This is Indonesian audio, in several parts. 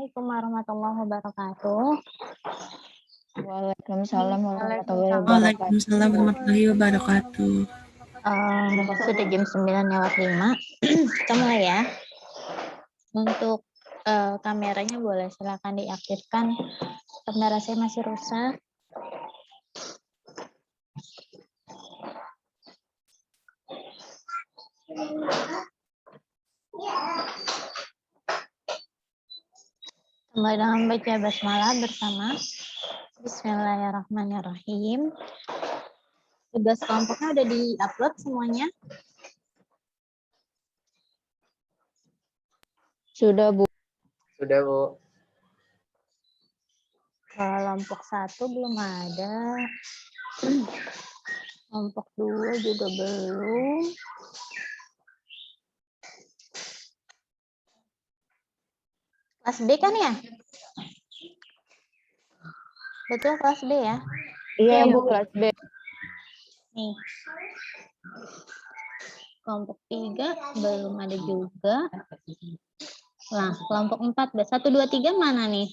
Assalamualaikum warahmatullahi wabarakatuh. Waalaikumsalam warahmatullahi wabarakatuh. Waalaikumsalam warahmatullahi wabarakatuh. Sudah jam 9:05. Kita mulai ya. Untuk kameranya boleh silakan diaktifkan. Kamera saya masih rusak. Mulai dengan baca basmalah bersama Bismillahirrahmanirrahim. Tugas kelompoknya udah di-upload semuanya? Sudah, Bu. Sudah, Bu. Kelompok 1 belum ada. Kelompok 2 juga belum. Kelas B kan ya? Betul kelas B ya? Iya, Bu, kelas B. Nih. Kelompok 3 belum ada juga. Nah, kelompok 4, 1, 2, 3 mana nih?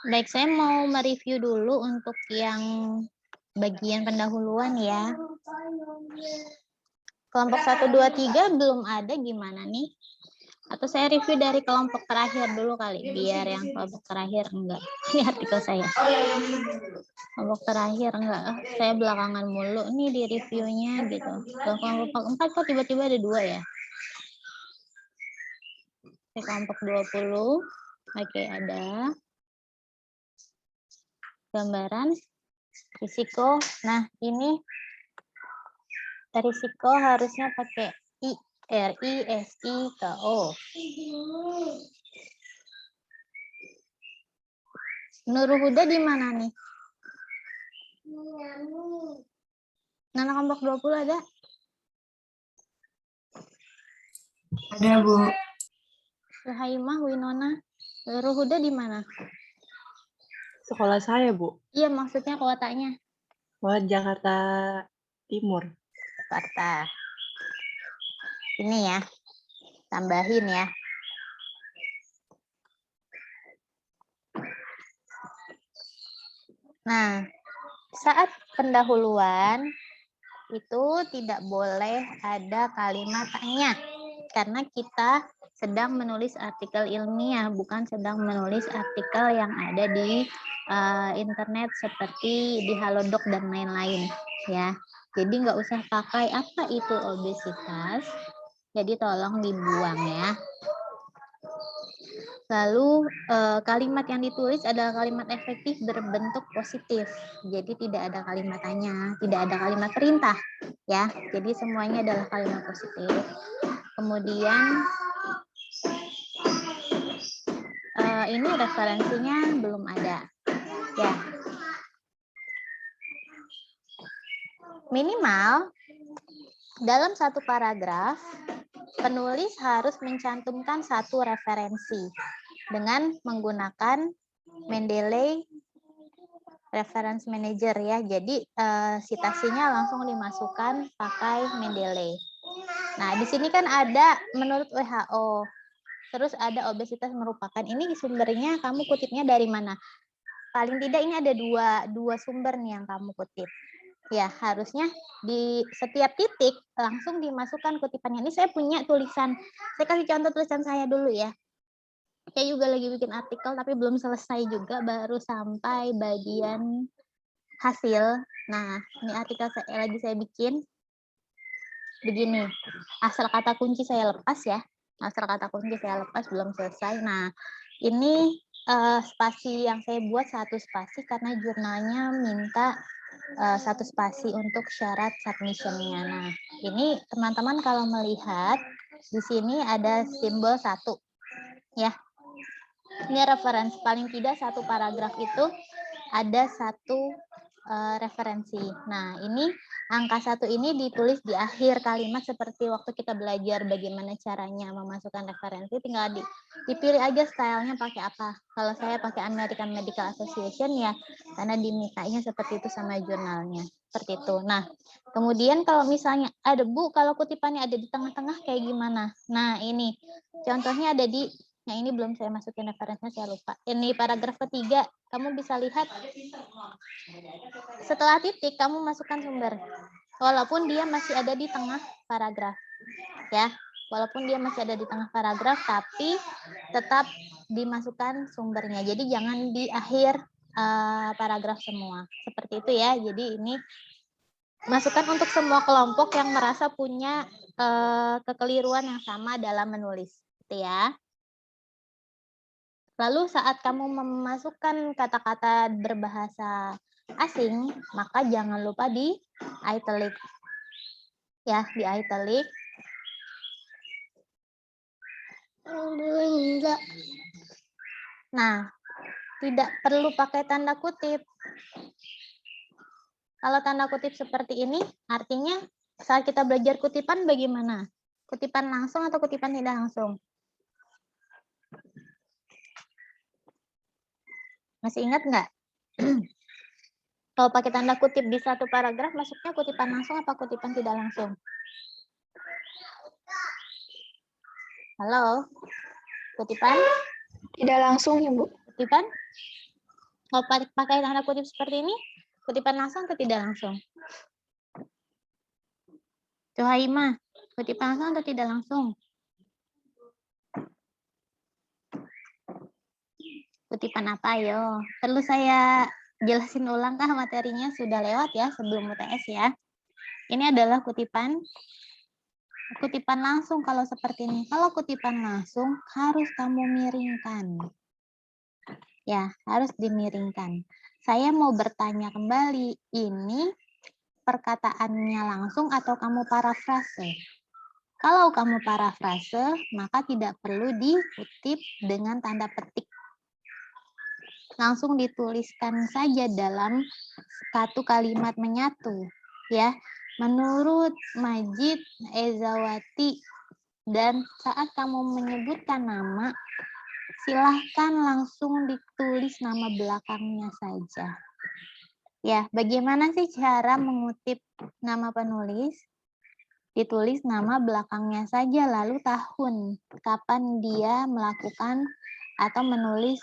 Baik, saya mau mereview dulu untuk yang bagian pendahuluan ya. Kelompok 1, 2, 3 belum ada, gimana nih? Atau saya review dari kelompok terakhir dulu kali, biar yang kelompok terakhir enggak. Ini artikel saya. Kelompok terakhir enggak, saya belakangan mulu nih di reviewnya gitu. Kalau kelompok 4 kok tiba-tiba ada 2 ya? Oke, kelompok 20. Oke, ada gambaran risiko. Nah, ini risiko harusnya pakai RISIKO. Nurul Huda di mana nih? Nana kelompok 20 ada? Ada, Bu. Suhaimah, Winona. Nurul Huda di mana? Sekolah saya, Bu. Iya, maksudnya kotanya. Oh, Jakarta Timur. Jakarta. Ini ya, tambahin ya. Nah, saat pendahuluan itu tidak boleh ada kalimat tanya, karena kita sedang menulis artikel ilmiah, bukan sedang menulis artikel yang ada di internet seperti di Halodoc dan lain-lain ya. Jadi nggak usah pakai apa itu obesitas, jadi tolong dibuang ya. Lalu kalimat yang ditulis adalah kalimat efektif berbentuk positif. Jadi tidak ada kalimat tanya, tidak ada kalimat perintah ya. Jadi semuanya adalah kalimat positif. Kemudian ini referensinya belum ada ya. Minimal dalam satu paragraf penulis harus mencantumkan satu referensi dengan menggunakan Mendeley Reference Manager ya. Jadi citasinya langsung dimasukkan pakai Mendeley. Nah, di sini kan ada menurut WHO. Terus ada obesitas merupakan, ini sumbernya kamu kutipnya dari mana? Paling tidak ini ada dua sumber nih yang kamu kutip. Ya, harusnya di setiap titik langsung dimasukkan kutipannya. Ini saya punya tulisan. Saya kasih contoh tulisan saya dulu ya. Saya juga lagi bikin artikel tapi belum selesai juga, baru sampai bagian hasil. Nah, ini artikel lagi saya bikin. Begini. Asal kata kunci saya lepas ya. Asal kata kunci saya lepas, belum selesai. Nah, ini spasi yang saya buat 1 spasi karena jurnalnya minta 1 spasi untuk syarat submission-nya. Nah, ini teman-teman kalau melihat Di sini ada simbol 1. Ya. Ini referensi, paling tidak satu paragraf itu ada 1 referensi. Nah, ini angka 1 ini ditulis di akhir kalimat seperti waktu kita belajar bagaimana caranya memasukkan referensi, tinggal dipilih aja stylenya pakai apa. Kalau saya pakai American Medical Association ya, karena dimintanya seperti itu sama jurnalnya. Seperti itu. Nah, kemudian kalau misalnya ada Bu, kalau kutipannya ada di tengah-tengah kayak gimana? Nah, ini contohnya ada di, nah ini belum saya masukin referensinya, saya lupa. Ini paragraf ketiga, kamu bisa lihat setelah titik kamu masukkan sumber. Walaupun dia masih ada di tengah paragraf. Ya, walaupun dia masih ada di tengah paragraf, tapi tetap dimasukkan sumbernya. Jadi jangan di akhir paragraf semua. Seperti itu ya. Jadi ini masukan untuk semua kelompok yang merasa punya kekeliruan yang sama dalam menulis. Gitu ya. Lalu saat kamu memasukkan kata-kata berbahasa asing, maka jangan lupa di italic. Ya, di italic. Nah, tidak perlu pakai tanda kutip. Kalau tanda kutip seperti ini, artinya saat kita belajar kutipan bagaimana? Kutipan langsung atau kutipan tidak langsung? Masih ingat nggak? Kalau pakai tanda kutip di satu paragraf, masuknya kutipan langsung apa kutipan tidak langsung? Halo? Kutipan? Tidak langsung ya, Bu. Kutipan? Kalau pakai tanda kutip seperti ini, kutipan langsung atau tidak langsung? Tuhaima, kutipan langsung atau tidak langsung? Kutipan apa, yo? Perlu saya jelasin ulang kah materinya? Sudah lewat ya sebelum UTS ya. Ini adalah kutipan langsung kalau seperti ini. Kalau kutipan langsung harus kamu miringkan. Ya, harus dimiringkan. Saya mau bertanya kembali, ini perkataannya langsung atau kamu parafrase? Kalau kamu parafrase, maka tidak perlu dikutip dengan tanda petik. Langsung dituliskan saja dalam satu kalimat menyatu. Ya, menurut Majid Ezawati, dan saat kamu menyebutkan nama, silahkan langsung ditulis nama belakangnya saja. Ya, bagaimana sih cara mengutip nama penulis? Ditulis nama belakangnya saja, lalu tahun kapan dia melakukan atau menulis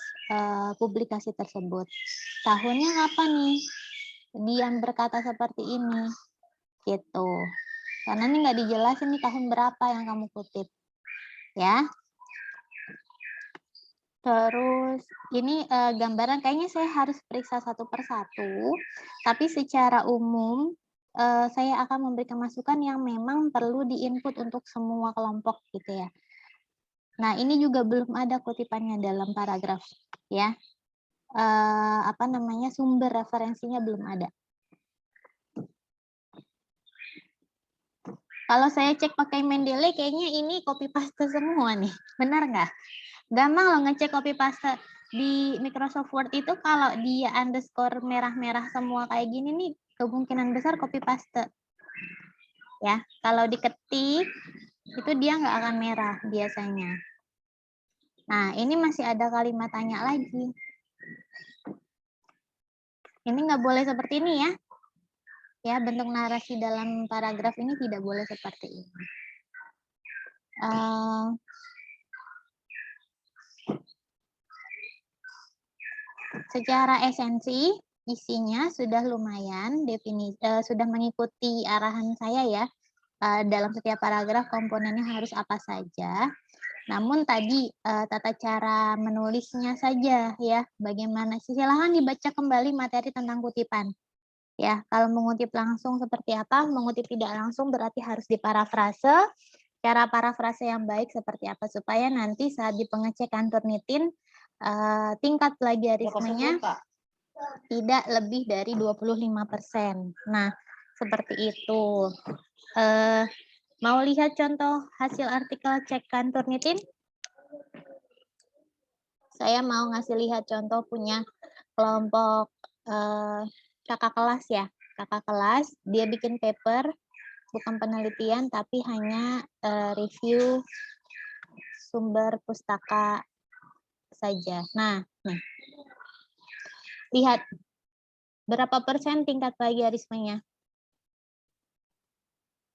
publikasi tersebut. Tahunnya kapan nih? Dia berkata seperti ini, gitu. Karena ini nggak dijelasin nih tahun berapa yang kamu kutip, ya. Terus ini gambaran, kayaknya saya harus periksa satu persatu, tapi secara umum saya akan memberikan masukan yang memang perlu diinput untuk semua kelompok gitu ya. Nah, ini juga belum ada kutipannya dalam paragraf ya. Apa namanya, sumber referensinya belum ada. Kalau saya cek pakai Mendeley, kayaknya ini copy paste semua nih. Benar nggak? Gampang loh ngecek copy paste. Di Microsoft Word itu kalau dia underscore merah-merah semua kayak gini nih, kemungkinan besar copy paste. Ya, kalau diketik itu dia nggak akan merah biasanya. Nah, ini masih ada kalimat tanya lagi. Ini nggak boleh seperti ini ya. Ya, bentuk narasi dalam paragraf ini tidak boleh seperti ini. Secara esensi, isinya sudah lumayan, sudah mengikuti arahan saya ya. Dalam setiap paragraf komponennya harus apa saja. Namun tadi tata cara menulisnya saja ya, bagaimana? Silahkan dibaca kembali materi tentang kutipan. Ya, kalau mengutip langsung seperti apa, mengutip tidak langsung berarti harus diparafrase. Cara parafrase yang baik seperti apa supaya nanti saat di pengecekan Turnitin tingkat plagiarismenya tidak lebih dari 25%. Nah, seperti itu. Mau lihat contoh hasil artikel cek kantor Turnitin? Saya mau ngasih lihat contoh punya kelompok kakak kelas ya. Kakak kelas, dia bikin paper, bukan penelitian, tapi hanya review sumber pustaka saja. Nah, nih. Lihat, berapa persen tingkat plagiarismenya?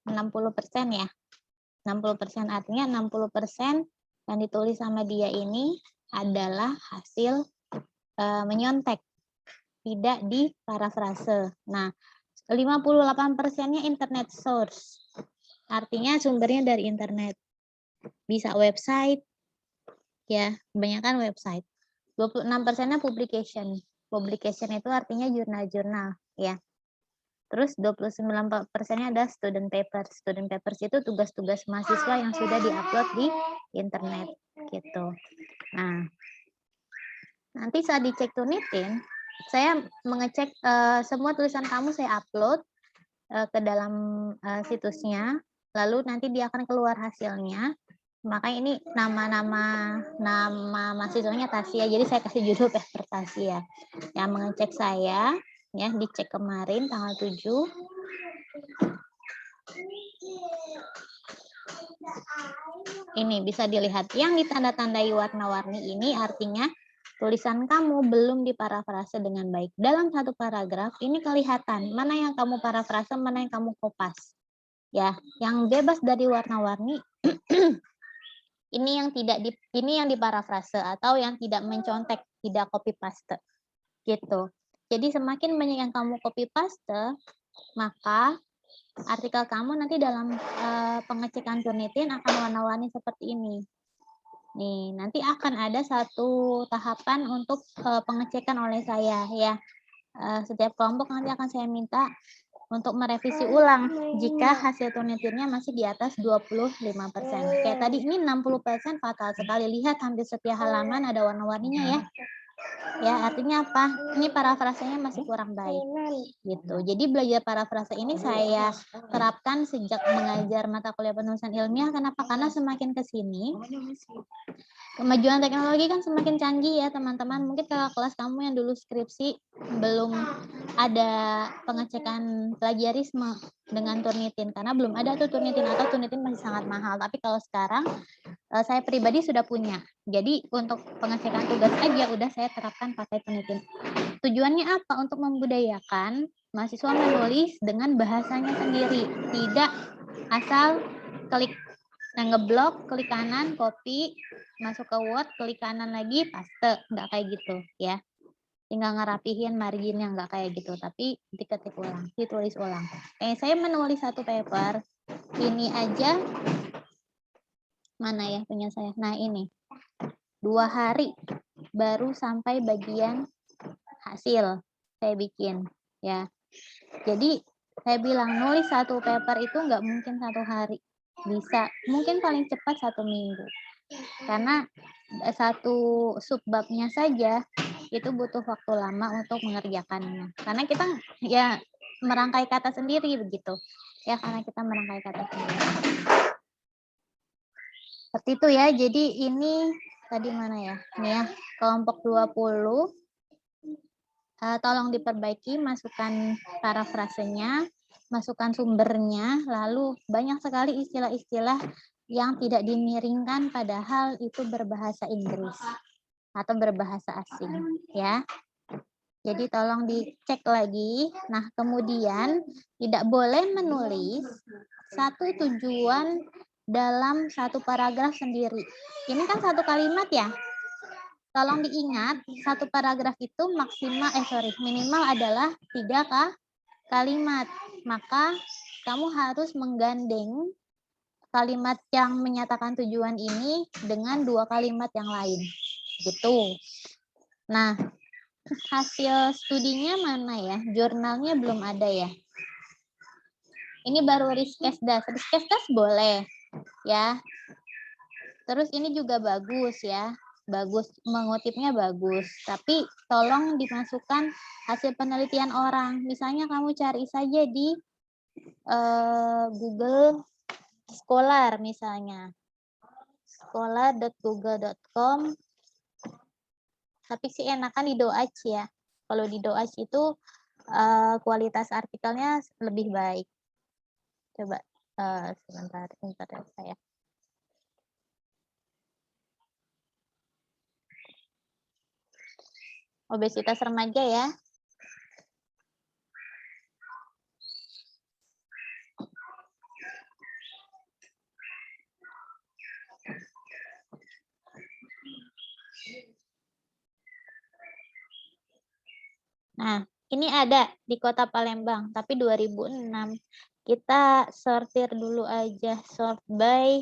60% ya. 60% artinya 60% yang ditulis sama dia ini adalah hasil menyontek, tidak di parafrase. Nah, 58%-nya internet source. Artinya sumbernya dari internet. Bisa website, ya, kebanyakan website. 26%-nya publication. Publication itu artinya jurnal-jurnal, ya. Terus 29%-nya ada student papers. Student papers itu tugas-tugas mahasiswa yang sudah diupload di internet, gitu. Nah, nanti saat dicek Turnitin, saya mengecek semua tulisan kamu saya upload ke dalam situsnya, lalu nanti dia akan keluar hasilnya. Makanya ini nama mahasiswanya Tasya, jadi saya kasih judul paper Tasya. Yang mengecek saya, ya dicek kemarin tanggal 7. Ini bisa dilihat yang ditanda-tandai warna-warni ini artinya tulisan kamu belum diparafrase dengan baik. Dalam satu paragraf ini kelihatan mana yang kamu parafrase, mana yang kamu kopas. Ya, yang bebas dari warna-warni ini yang diparafrase atau yang tidak mencontek, tidak copy paste. Gitu. Jadi semakin banyak yang kamu copy paste, maka artikel kamu nanti dalam pengecekan Turnitin akan warna-warni seperti ini. Nih, nanti akan ada satu tahapan untuk pengecekan oleh saya ya. Setiap kelompok nanti akan saya minta untuk merevisi ulang jika hasil Turnitinnya masih di atas 25%. Kayak tadi ini 60% fatal sekali. Lihat hampir setiap halaman ada warna-warninya ya. Ya, artinya apa? Ini parafrasenya masih kurang baik. Gitu. Jadi belajar parafrase ini saya terapkan sejak mengajar mata kuliah penulisan ilmiah. Kenapa? Karena semakin ke sini kemajuan teknologi kan semakin canggih ya teman-teman. Mungkin kakak kelas kamu yang dulu skripsi belum ada pengecekan plagiarisme dengan Turnitin karena belum ada tuh Turnitin atau Turnitin masih sangat mahal. Tapi kalau sekarang saya pribadi sudah punya. Jadi untuk pengecekan tugas aja udah saya terapkan pakai Turnitin. Tujuannya apa? Untuk membudayakan mahasiswa menulis dengan bahasanya sendiri, tidak asal klik ngeblok, klik kanan, copy, masuk ke Word, klik kanan lagi, paste, nggak kayak gitu ya. Tinggal ngerapihin marginnya, nggak kayak gitu, tapi diketik ulang, ditulis ulang. Saya menulis satu paper, ini aja, mana ya punya saya? Nah ini, 2 hari baru sampai bagian hasil saya bikin ya. Jadi saya bilang nulis satu paper itu nggak mungkin 1 hari. Bisa, mungkin paling cepat 1 minggu. Karena satu subbabnya saja itu butuh waktu lama untuk mengerjakannya. Karena kita ya merangkai kata sendiri begitu. Ya, karena kita merangkai kata sendiri. Seperti itu ya. Jadi ini tadi mana ya? Ini ya, kelompok 20. Tolong diperbaiki, masukkan parafrasenya, masukkan sumbernya, lalu banyak sekali istilah-istilah yang tidak dimiringkan padahal itu berbahasa Inggris atau berbahasa asing ya. Jadi tolong dicek lagi. Nah, kemudian tidak boleh menulis satu tujuan dalam satu paragraf sendiri. Ini kan satu kalimat ya. Tolong diingat, satu paragraf itu minimal adalah 3 kalimat. Maka kamu harus menggandeng kalimat yang menyatakan tujuan ini dengan 2 kalimat yang lain. Gitu. Nah, hasil studinya mana ya? Jurnalnya belum ada ya. Ini baru Riskesdas. Riskesdas boleh ya. Terus ini juga bagus ya. Bagus, mengutipnya bagus, tapi tolong dimasukkan hasil penelitian orang. Misalnya kamu cari saja di Google Scholar misalnya. Scholar.google.com. Tapi sih enakan di Doaj ya. Kalau di Doaj itu kualitas artikelnya lebih baik. Coba sebentar internet saya. Obesitas remaja ya. Nah, ini ada di Kota Palembang, tapi 2006. Kita sortir dulu aja, sort by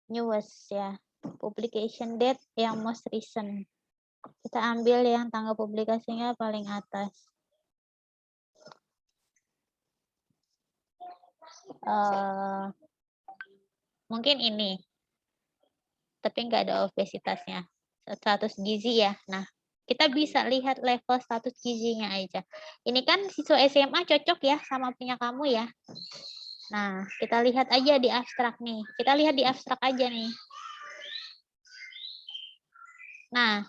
newest ya. Publication date yang most recent. Kita ambil yang tanggal publikasinya paling atas. Mungkin ini. Tapi nggak ada obesitasnya. Status gizi ya. Nah, kita bisa lihat level status gizinya aja. Ini kan siswa SMA cocok ya sama punya kamu ya. Nah, kita lihat aja di abstrak nih. Kita lihat di abstrak aja nih. Nah,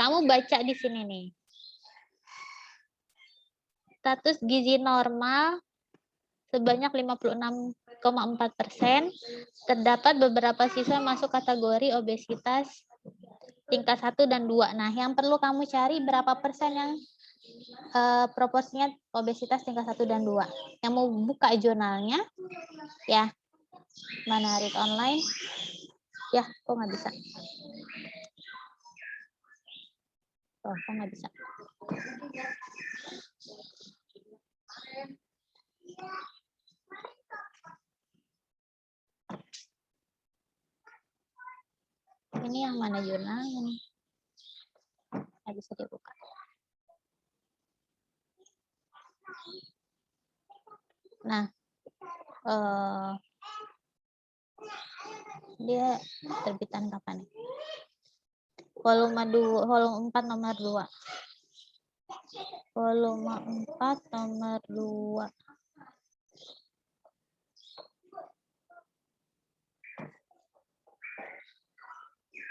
kamu baca di sini nih. Status gizi normal sebanyak 56,4%. Terdapat beberapa siswa masuk kategori obesitas tingkat 1 dan 2. Nah, yang perlu kamu cari berapa persen yang proporsinya obesitas tingkat 1 dan 2. Yang mau buka jurnalnya, ya, mana read online? Ya, kok nggak bisa? Oh, kok nggak bisa? Ini yang mana jurnalnya nih? Nggak bisa dibuka. Nah, dia terbitan kapan? Volume 2, volume 4 nomor 2. Volume 4 nomor 2.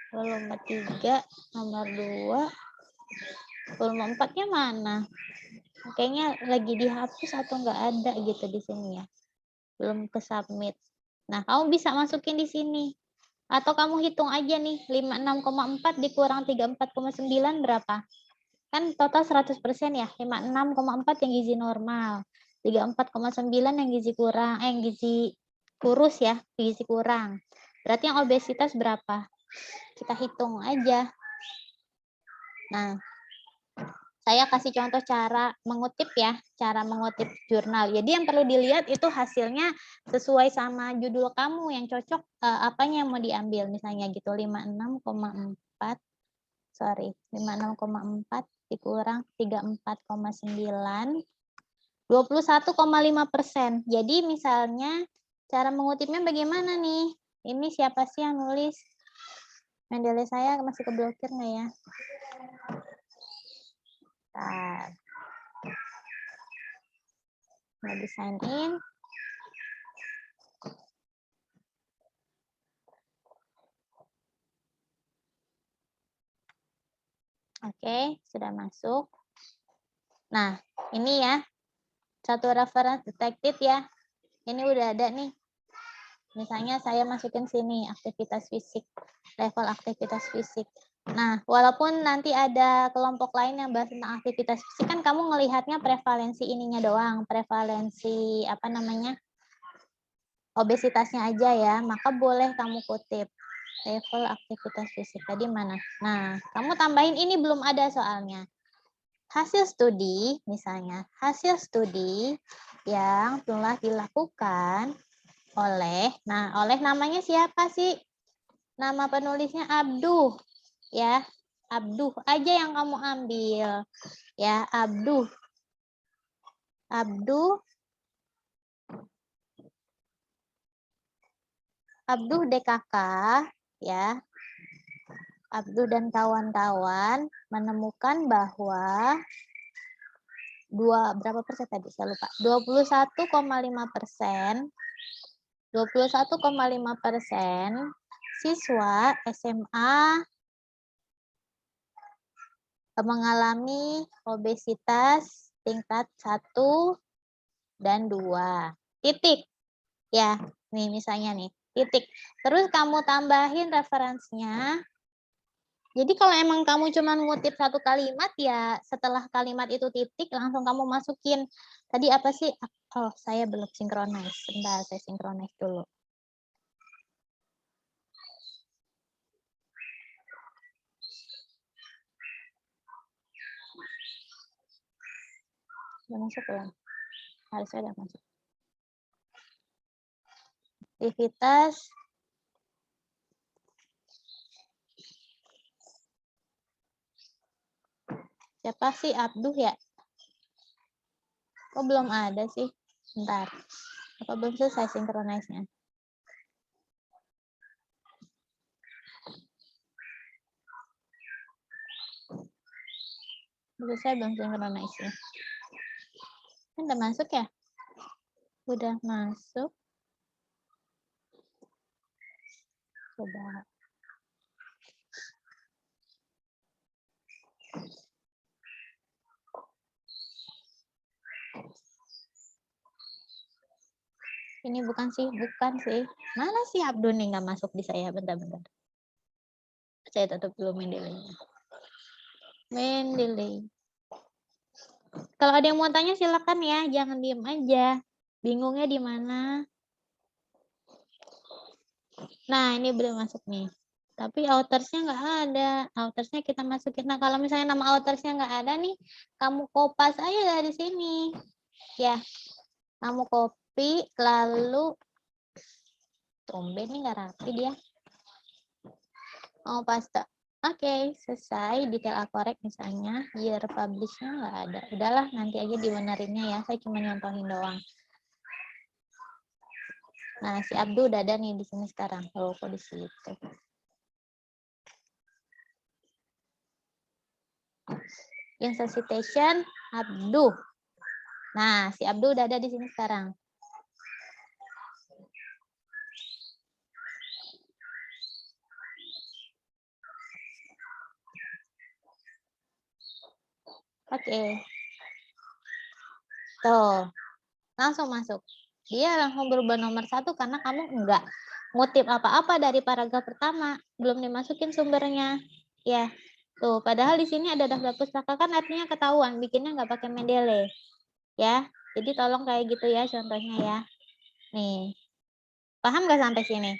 Volume 3 nomor 2. Volume 4-nya mana? Kayaknya lagi dihapus atau nggak ada gitu di sini ya. Belum ke submit. Nah, kamu bisa masukin di sini. Atau kamu hitung aja nih, 56,4 dikurang 34,9 berapa? Kan total 100% ya, 56,4 yang gizi normal, 34,9 yang gizi kurang, yang gizi kurus ya, gizi kurang. Berarti yang obesitas berapa? Kita hitung aja. Nah, saya kasih contoh cara mengutip ya, cara mengutip jurnal. Jadi yang perlu dilihat itu hasilnya sesuai sama judul kamu yang cocok, apanya yang mau diambil. Misalnya gitu 56,4 dikurang 34,9 21,5%. Jadi misalnya cara mengutipnya bagaimana nih? Ini siapa sih yang nulis? Mendeley saya masih keblokir nggak ya? Bentar. Lagi sign in. Oke, sudah masuk. Nah, ini ya. Satu reference detected ya. Ini udah ada nih. Misalnya saya masukin sini aktivitas fisik, level aktivitas fisik. Nah, walaupun nanti ada kelompok lain yang bahas tentang aktivitas fisik, kan kamu ngelihatnya prevalensi ininya doang, prevalensi apa namanya, obesitasnya aja ya, maka boleh kamu kutip level aktivitas fisik tadi mana. Nah, kamu tambahin ini belum ada soalnya. Hasil studi, misalnya, hasil studi yang telah dilakukan oleh, nah oleh namanya siapa sih? Nama penulisnya Abduh, ya. Abduh aja yang kamu ambil, ya. Abduh. Abduh DKK, ya. Abduh dan kawan-kawan menemukan bahwa berapa persen tadi? Saya lupa. 21,5% 21,5% siswa SMA mengalami obesitas tingkat 1 dan 2. Titik. Ya, nih misalnya nih, titik. Terus kamu tambahin referensinya. Jadi kalau emang kamu cuma ngutip satu kalimat, ya setelah kalimat itu titik, langsung kamu masukin. Tadi apa sih? Oh, saya belum synchronize. Sebentar, saya synchronize dulu. Udah masuk belum? Harusnya udah masuk. Aktivitas siapa sih Abduh ya? Kok belum ada sih? Bentar. Apa belum selesai synchronize-nya? Selesai belum synchronize-nya? Kan udah masuk ya? Udah masuk. Coba. Ini bukan sih. Mana sih Abdul nih nggak masuk di saya? Bentar-bentar. Saya tutup dulu Mendeley-nya. Mendeley. Kalau ada yang mau tanya silakan ya, jangan diem aja. Bingungnya di mana? Nah, ini belum masuk nih. Tapi outersnya nggak ada. Outersnya kita masukin. Nah, kalau misalnya nama outersnya nggak ada nih, kamu kopas aja dari sini. Ya, kamu copy, lalu tumben nih nggak rapi dia. Oh, paste. Oke, selesai. Detail akorek misalnya. Year publish-nya nggak ada. Udahlah, nanti aja dibenerinnya ya. Saya cuma nyontohin doang. Nah, si Abdu udah ada nih di sini sekarang. Oh, kok di situ. Insert citation, Abdu. Nah, si Abdu udah ada di sini sekarang. Oke. Tuh, langsung masuk. Dia langsung berubah nomor 1 karena kamu enggak ngutip apa-apa dari paragraf pertama. Belum dimasukin sumbernya. Ya, tuh. Padahal di sini ada daftar pustaka kan artinya ketahuan. Bikinnya nggak pakai Mendeley. Ya, jadi tolong kayak gitu ya contohnya ya. Nih, paham nggak sampai sini?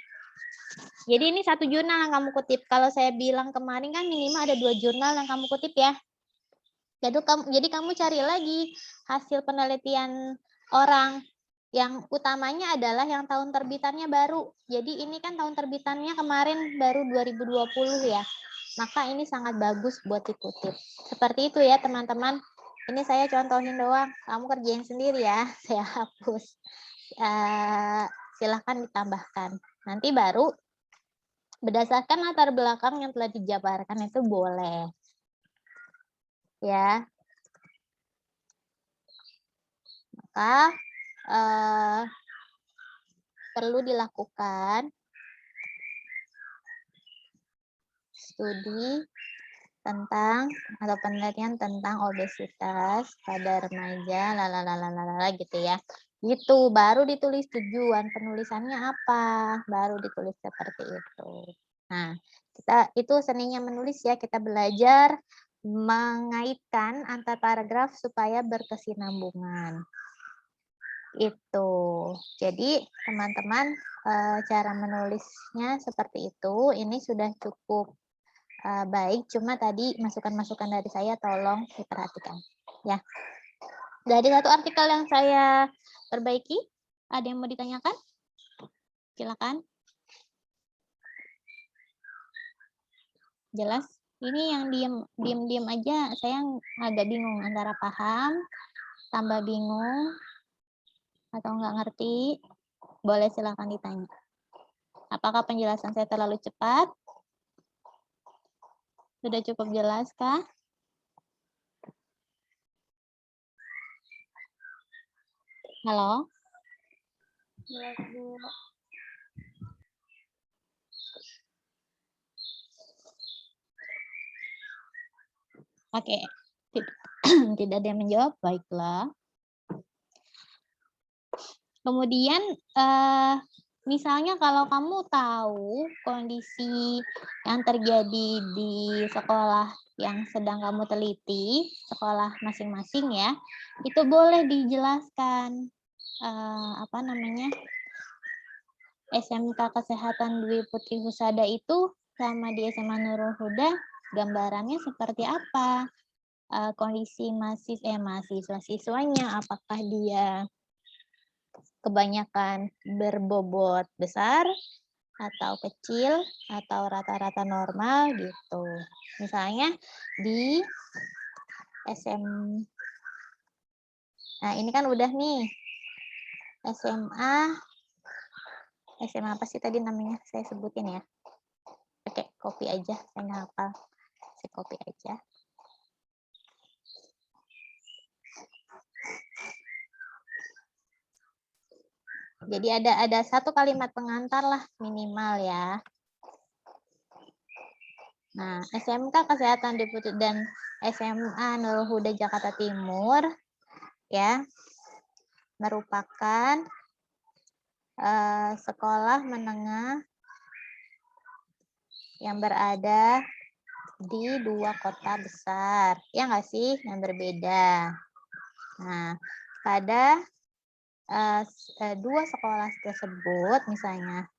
Jadi ini satu jurnal yang kamu kutip. Kalau saya bilang kemarin kan minimal ada 2 jurnal yang kamu kutip ya. Jadi kamu cari lagi hasil penelitian orang. Yang utamanya adalah yang tahun terbitannya baru. Jadi ini kan tahun terbitannya kemarin baru 2020 ya. Maka ini sangat bagus buat dikutip. Seperti itu ya teman-teman. Ini saya contohin doang. Kamu kerjain sendiri ya. Saya hapus. Silahkan ditambahkan. Nanti baru berdasarkan latar belakang yang telah dijabarkan itu boleh. Ya. Maka perlu dilakukan studi tentang atau penelitian tentang obesitas pada remaja, lalalala gitu ya. Gitu, baru ditulis tujuan penulisannya apa, baru ditulis seperti itu. Nah, itu seninya menulis ya, kita belajar mengaitkan antar paragraf supaya berkesinambungan. Itu. Jadi, teman-teman cara menulisnya seperti itu. Ini sudah cukup baik, cuma tadi masukan-masukan dari saya tolong diperhatikan. Ya. Dari satu artikel yang saya perbaiki, ada yang mau ditanyakan? Silakan. Jelas? Ini yang diem aja, saya agak bingung antara paham, tambah bingung, atau nggak ngerti. Boleh silakan ditanya. Apakah penjelasan saya terlalu cepat? Sudah cukup jelas kah? Halo? Jelas, Bu. Oke, tidak ada yang menjawab, baiklah. Kemudian misalnya kalau kamu tahu kondisi yang terjadi di sekolah yang sedang kamu teliti, sekolah masing-masing ya, itu boleh dijelaskan apa namanya, SMK Kesehatan Dwi Putri Husada itu sama di SMA Nurul Huda gambarannya seperti apa? Kondisi mahasiswa siswanya, apakah dia kebanyakan berbobot besar atau kecil atau rata-rata normal gitu. Misalnya di SM, nah ini kan udah nih SMA apa sih tadi namanya, saya sebutin ya. Oke, copy aja, saya nggak hafal, saya copy aja. Jadi ada satu kalimat pengantar lah minimal ya. Nah, SMK Kesehatan Deputi dan SMA Nurul Huda Jakarta Timur ya merupakan sekolah menengah yang berada di 2 kota besar, ya nggak sih, yang berbeda. Nah, pada 2 sekolah tersebut misalnya,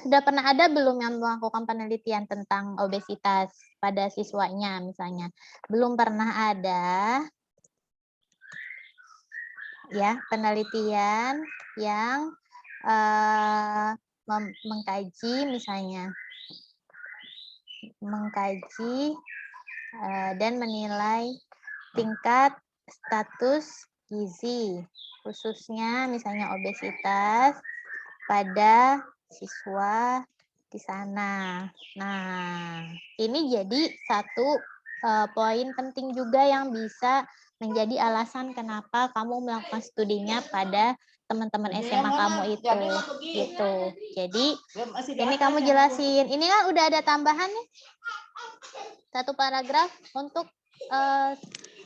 sudah pernah ada belum yang melakukan penelitian tentang obesitas pada siswanya misalnya? Belum pernah ada ya penelitian yang mengkaji misalnya dan menilai tingkat status gizi khususnya misalnya obesitas pada siswa di sana. Nah, ini jadi satu poin penting juga yang bisa menjadi alasan kenapa kamu melakukan studinya pada teman-teman SMA kamu itu gitu. Jadi ini kamu jelasin. Ini kan udah ada tambahan nih. Satu paragraf untuk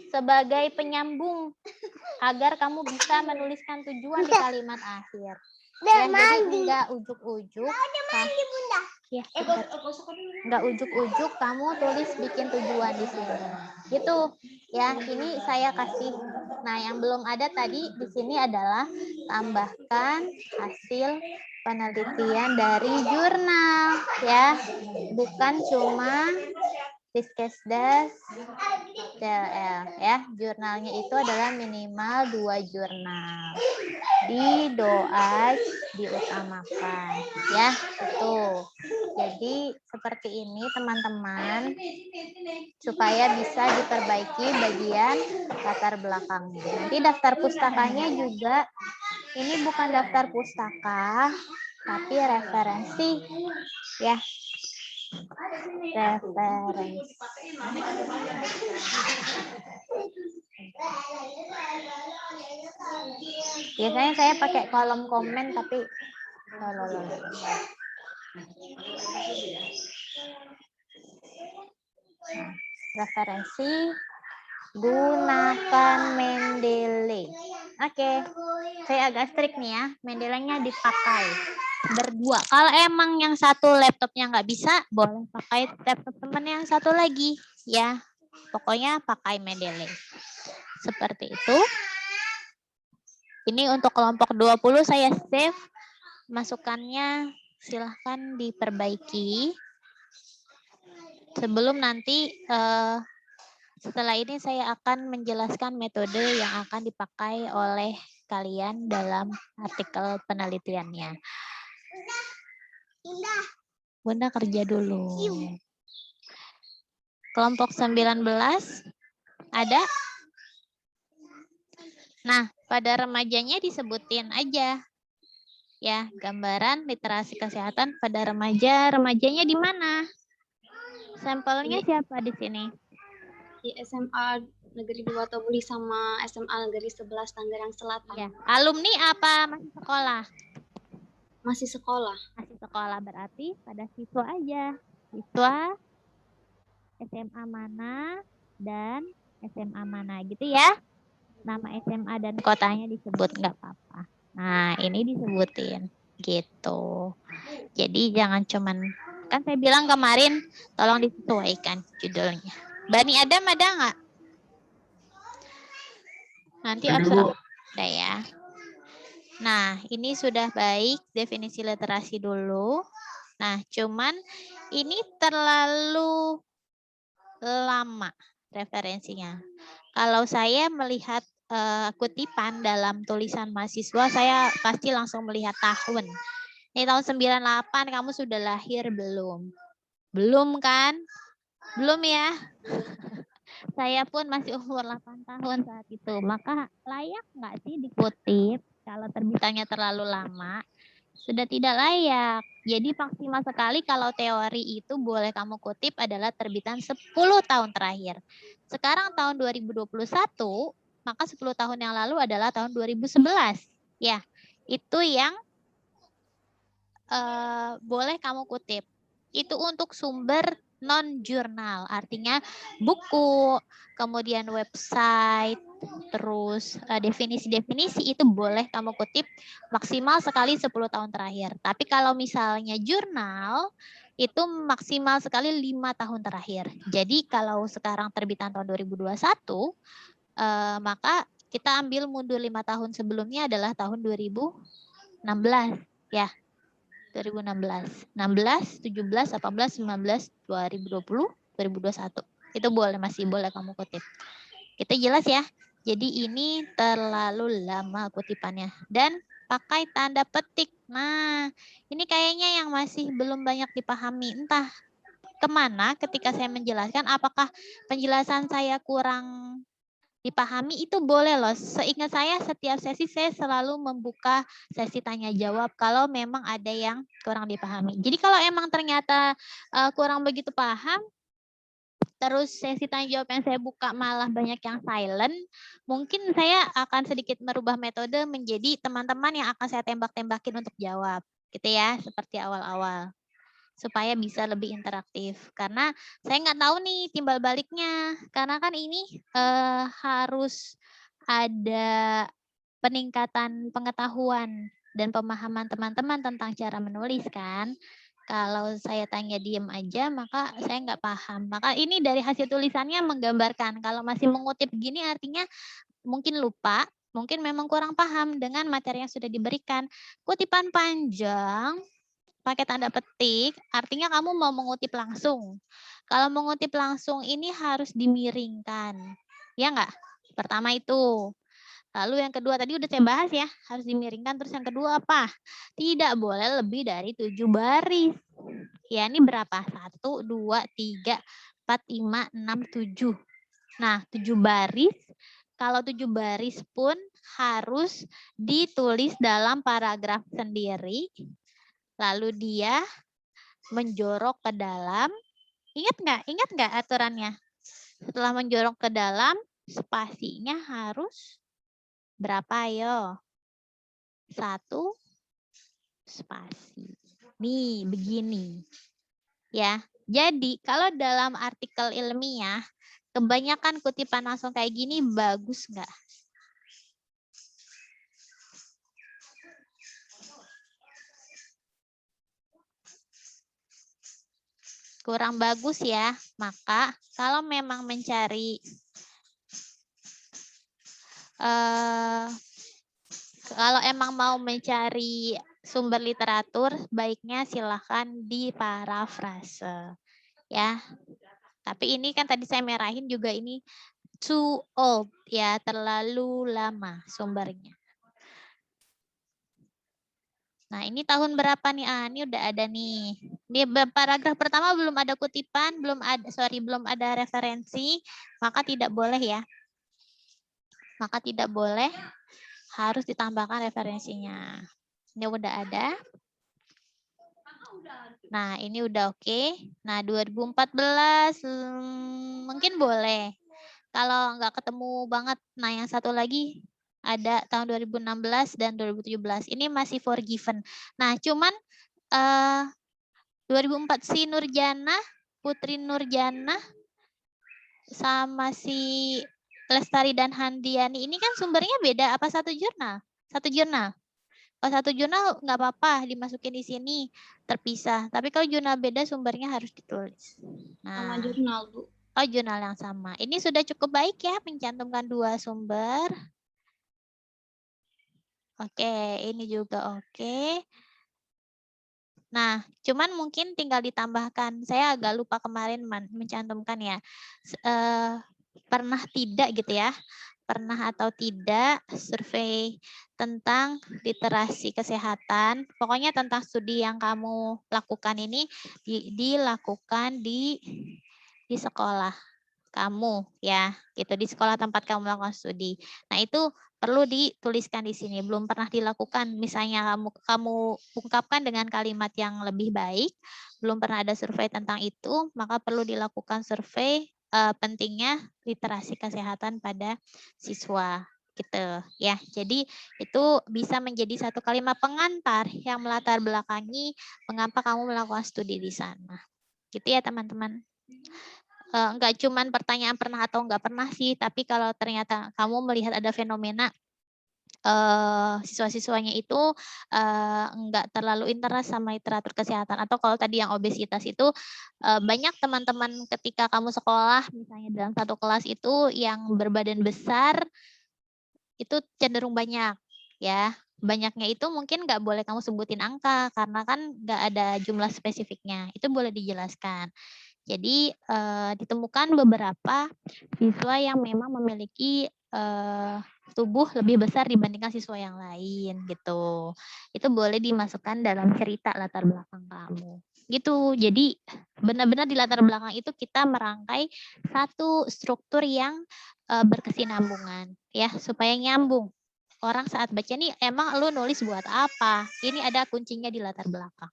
sebagai penyambung agar kamu bisa menuliskan tujuan di kalimat akhir. Ya, jadi enggak ujuk-ujuk. Ya, enggak ujuk-ujuk kamu tulis bikin tujuan di sini. Gitu. Ya, ini saya kasih. Nah, yang belum ada tadi di sini adalah tambahkan hasil penelitian dari jurnal ya. Bukan cuma Diskesdas DLL ya. Jurnalnya itu adalah minimal 2 jurnal. Di doa diutamakan ya, itu. Jadi seperti ini teman-teman, supaya bisa diperbaiki bagian latar belakangnya. Nanti daftar pustakanya juga, ini bukan daftar pustaka tapi referensi ya. Referensi. Biasanya saya pakai kolom komen tapi referensi gunakan Mendeley. Oke, saya agak strict nih ya. Mendeley-nya dipakai berdua. Kalau emang yang satu laptopnya nggak bisa, boleh pakai laptop teman yang satu lagi ya. Pokoknya pakai Mendeley. Seperti itu. Ini untuk kelompok 20 saya save. Masukannya silahkan diperbaiki. Sebelum nanti setelah ini saya akan menjelaskan metode yang akan dipakai oleh kalian dalam artikel penelitiannya. Bunda kerja dulu. Kelompok 19 ada? Nah, pada remajanya disebutin aja. Ya, gambaran literasi kesehatan pada remaja. Remajanya di mana? Sampelnya siapa di sini? Di SMA Negeri 2 Tobuli sama SMA Negeri 11 Tangerang Selatan. Ya. Alumni apa masih sekolah? Masih sekolah. Masih sekolah berarti pada siswa aja. Siswa SMA mana dan SMA mana gitu ya. Nama SMA dan kotanya disebut, nggak apa-apa. Nah, ini disebutin gitu. Jadi jangan cuman, kan saya bilang kemarin tolong disesuaikan judulnya. Bani Adam ada nggak? Nanti Ada, absen. Bu. Ada ya. Nah, ini sudah baik definisi literasi dulu. Nah, cuman ini terlalu lama referensinya. Kalau saya melihat kutipan dalam tulisan mahasiswa, saya pasti langsung melihat tahun. Ini tahun 98, kamu sudah lahir belum? Belum kan? Belum ya? Saya pun masih umur 8 tahun saat itu. Maka layak nggak sih dikutip kalau terbitannya terlalu lama? Sudah tidak layak. Jadi maksimal sekali kalau teori itu boleh kamu kutip adalah terbitan 10 tahun terakhir. Sekarang tahun 2021, maka 10 tahun yang lalu adalah tahun 2011. Ya, itu yang boleh kamu kutip. Itu untuk sumber non-jurnal, artinya buku, kemudian website, terus definisi-definisi itu boleh kamu kutip maksimal sekali 10 tahun terakhir. Tapi kalau misalnya jurnal, itu maksimal sekali 5 tahun terakhir. Jadi kalau sekarang terbitan tahun 2021, maka kita ambil mundur 5 tahun sebelumnya adalah tahun 2016. Ya, 2016, 16, 17, 18, 19, 2020, 2021. Itu boleh, masih boleh kamu kutip. Itu jelas ya. Jadi ini terlalu lama kutipannya. Dan pakai tanda petik. Nah, ini kayaknya yang masih belum banyak dipahami. Entah kemana ketika saya menjelaskan, apakah penjelasan saya kurang dipahami, itu boleh loh. Seingat saya setiap sesi saya selalu membuka sesi tanya jawab kalau memang ada yang kurang dipahami. Jadi kalau emang ternyata kurang begitu paham, terus sesi tanya jawab yang saya buka malah banyak yang silent, mungkin saya akan sedikit merubah metode menjadi teman-teman yang akan saya tembak-tembakin untuk jawab, gitu ya, seperti awal-awal, supaya bisa lebih interaktif. Karena saya nggak tahu nih timbal baliknya. Karena kan ini harus ada peningkatan pengetahuan dan pemahaman teman-teman tentang cara menulis kan. Kalau saya tanya diem aja, maka saya nggak paham. Maka ini dari hasil tulisannya menggambarkan. Kalau masih mengutip gini artinya mungkin lupa, mungkin memang kurang paham dengan materi yang sudah diberikan. Kutipan panjang, pakai tanda petik, artinya kamu mau mengutip langsung. Kalau mengutip langsung ini harus dimiringkan. Ya enggak? Pertama itu. Lalu yang kedua tadi udah saya bahas ya, harus dimiringkan. Terus yang kedua apa? Tidak boleh lebih dari 7 baris. Ya ini berapa? 1, 2, 3, 4, 5, 6, 7. Nah 7 baris. Kalau 7 baris pun harus ditulis dalam paragraf sendiri. Lalu dia menjorok ke dalam. Ingat nggak aturannya? Setelah menjorok ke dalam, spasinya harus berapa ayo? 1 spasi. Nih, begini. Ya. Jadi, kalau dalam artikel ilmiah, kebanyakan kutipan langsung kayak gini bagus nggak? Kurang bagus ya. Maka kalau memang mencari kalau emang mau mencari sumber literatur, baiknya silahkan diparafrase. Ya. Tapi ini kan tadi saya merahin juga ini too old, ya, terlalu lama sumbernya. Nah, ini tahun berapa nih? Ah, ini udah ada nih. Di paragraf pertama belum ada kutipan, belum ada referensi, maka tidak boleh ya. Maka tidak boleh, harus ditambahkan referensinya. Ini udah ada. Nah, ini udah oke. Nah, 2014 mungkin boleh. Kalau nggak ketemu banget, nah yang satu lagi ada tahun 2016 dan 2017. Ini masih forgiven. Nah, cuman 2004 si Nurjana, Putri Nurjana, sama si Lestari dan Handiani ini kan sumbernya beda apa satu jurnal? Satu jurnal. Kalau satu jurnal nggak apa-apa dimasukin di sini terpisah. Tapi kalau jurnal beda sumbernya harus ditulis. Sama Nah, jurnal, Bu. oh jurnal yang sama. Ini sudah cukup baik ya mencantumkan 2 sumber. Oke, ini juga oke. Nah, cuman mungkin tinggal ditambahkan. Saya agak lupa kemarin mencantumkan ya. Pernah tidak gitu ya. Pernah atau tidak survei tentang literasi kesehatan. Pokoknya tentang studi yang kamu lakukan ini dilakukan di sekolah kamu ya, gitu di sekolah tempat kamu melakukan studi. Nah, itu perlu dituliskan di sini. Belum pernah dilakukan, misalnya kamu ungkapkan dengan kalimat yang lebih baik, belum pernah ada survei tentang itu, maka perlu dilakukan survei pentingnya literasi kesehatan pada siswa gitu ya. Jadi itu bisa menjadi satu kalimat pengantar yang melatar belakangi mengapa kamu melakukan studi di sana. Gitu ya, teman-teman. Enggak cuman pertanyaan pernah atau enggak pernah sih, tapi kalau ternyata kamu melihat ada fenomena siswa-siswanya itu enggak terlalu interest sama literatur kesehatan, atau kalau tadi yang obesitas itu banyak teman-teman ketika kamu sekolah misalnya dalam satu kelas itu yang berbadan besar itu cenderung banyak ya. Banyaknya itu mungkin nggak boleh kamu sebutin angka karena kan nggak ada jumlah spesifiknya, itu boleh dijelaskan. Jadi ditemukan beberapa siswa yang memang memiliki tubuh lebih besar dibandingkan siswa yang lain gitu. Itu boleh dimasukkan dalam cerita latar belakang kamu. Gitu. Jadi benar-benar di latar belakang itu kita merangkai satu struktur yang berkesinambungan ya supaya nyambung. Orang saat baca nih emang lu nulis buat apa? Ini ada kuncinya di latar belakang.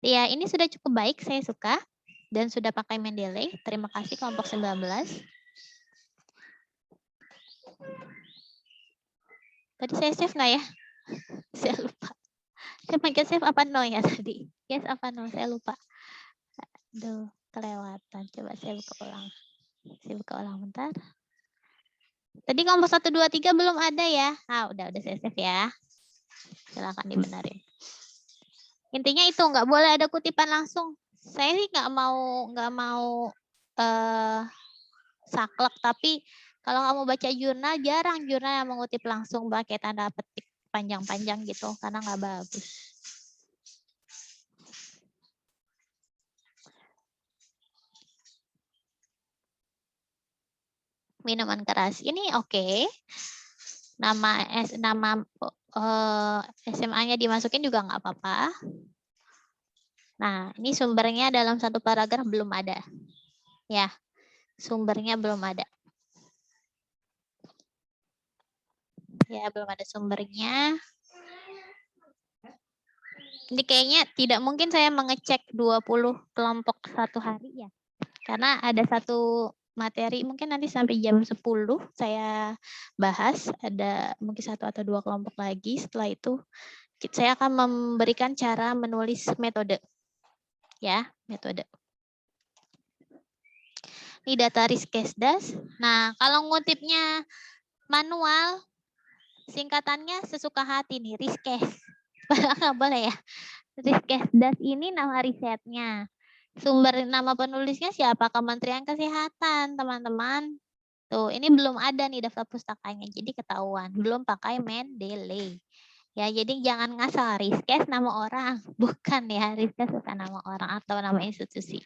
Ya, ini sudah cukup baik, saya suka. Dan sudah pakai Mendeley. Terima kasih kelompok 19. Tadi saya save nggak ya? Saya lupa. Saya pakai save apa no ya tadi? Yes apa no? Saya lupa. Aduh, kelewatan. Coba saya buka ulang. Saya buka ulang bentar. Tadi kelompok 1, 2, 3 belum ada ya? Ah, udah saya save ya. Silakan dibenerin. Intinya itu nggak boleh ada kutipan langsung. Saya sih nggak mau saklek, tapi kalau kamu baca jurnal jarang jurnal yang mengutip langsung pakai tanda petik panjang-panjang gitu karena nggak bagus. Minuman keras ini oke. Nama SMA-nya dimasukin juga nggak apa-apa. Nah, ini sumbernya dalam satu paragraf belum ada. Ya, sumbernya belum ada. Ya, belum ada sumbernya. Ini kayaknya tidak mungkin saya mengecek 20 kelompok satu hari ya. Karena ada satu materi mungkin nanti sampai jam 10 saya bahas. Ada mungkin 1 atau 2 kelompok lagi. Setelah itu saya akan memberikan cara menulis metode. Ya, metode. Ini data Riskesdas. Nah, kalau ngutipnya manual, singkatannya sesuka hati nih, Riskes. Padahal nggak boleh ya. Riskesdas ini nama risetnya. Sumber nama penulisnya siapa? Kementerian Kesehatan, teman-teman. Tuh, ini belum ada nih daftar pustakanya, jadi ketahuan. Belum pakai Mendeley. Ya, jadi jangan ngasal Riskes nama orang. Bukan ya, Riskes bukan nama orang atau nama institusi.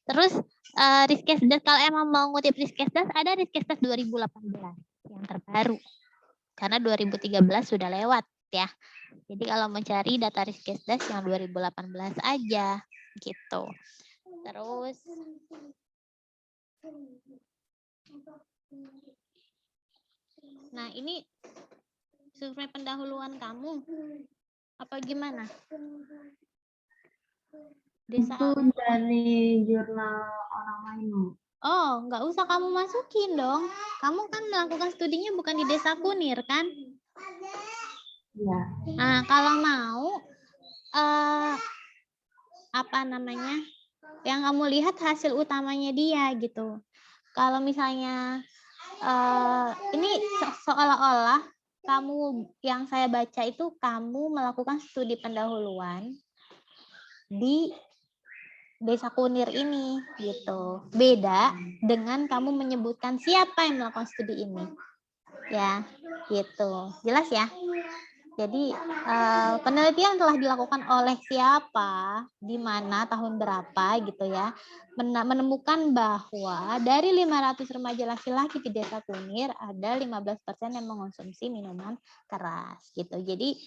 Terus Riskesdas, kalau emang mau ngutip Riskesdas, ada Riskesdas 2018 yang terbaru. Karena 2013 sudah lewat ya. Jadi kalau mencari data Riskesdas yang 2018 aja gitu. Terus nah, ini survei pendahuluan kamu apa gimana? Desa Itu dari jurnal orang lain, Bu. Oh, nggak usah kamu masukin dong. Kamu kan melakukan studinya bukan di Desa Kunir kan? Iya. Nah, kalau mau apa namanya? Yang kamu lihat hasil utamanya dia gitu. kalau misalnya ini seolah-olah kamu yang saya baca itu kamu melakukan studi pendahuluan di Desa Kunir ini gitu. Beda dengan kamu menyebutkan siapa yang melakukan studi ini. Ya, gitu. Jelas ya? Jadi penelitian telah dilakukan oleh siapa, di mana, tahun berapa gitu ya, menemukan bahwa dari 500 remaja laki-laki di Desa Kunir ada 15% yang mengonsumsi minuman keras gitu. Jadi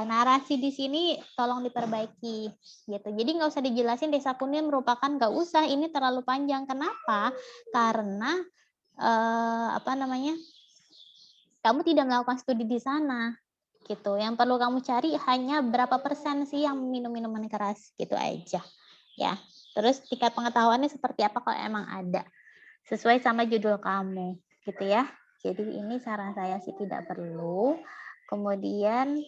narasi di sini tolong diperbaiki gitu. Jadi nggak usah dijelasin Desa Kunir merupakan, nggak usah, ini terlalu panjang. Kenapa? Karena kamu tidak melakukan studi di sana gitu. Yang perlu kamu cari hanya berapa persen sih yang minum minuman keras gitu aja ya. Terus tingkat pengetahuannya seperti apa kalau emang ada, sesuai sama judul kamu gitu ya. Jadi ini saran saya sih tidak perlu. Kemudian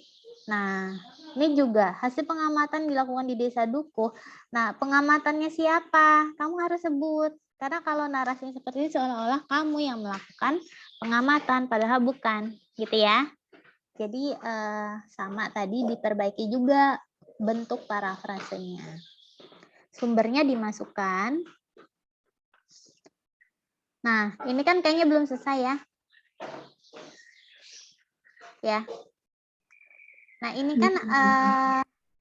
nah ini juga hasil pengamatan dilakukan di Desa Dukuh. Nah pengamatannya siapa? Kamu harus sebut. Karena kalau narasinya seperti ini seolah-olah kamu yang melakukan pengamatan padahal bukan gitu ya. Jadi sama tadi diperbaiki juga bentuk parafrasenya. Sumbernya dimasukkan. Nah, ini kan kayaknya belum selesai ya. Ya. Nah, ini kan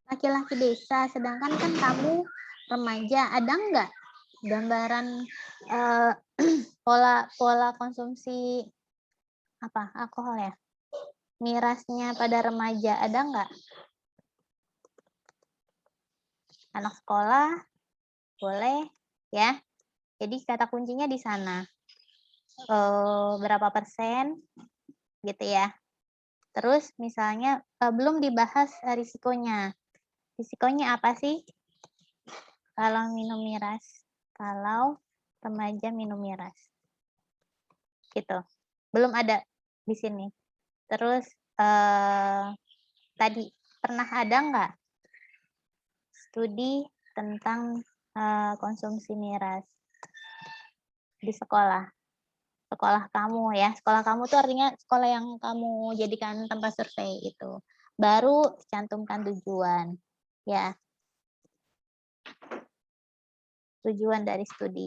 laki-laki desa, sedangkan kan kamu remaja. Ada nggak gambaran pola konsumsi alkohol ya? Mirasnya pada remaja ada nggak? Anak sekolah boleh ya. Jadi kata kuncinya di sana. Berapa persen gitu ya. Terus misalnya belum dibahas risikonya. Risikonya apa sih? Kalau minum miras, kalau remaja minum miras. Gitu. Belum ada di sini. Terus tadi pernah ada nggak studi tentang konsumsi miras di sekolah kamu ya? Sekolah kamu tuh artinya sekolah yang kamu jadikan tempat survei itu. Baru cantumkan tujuan ya. Tujuan dari studi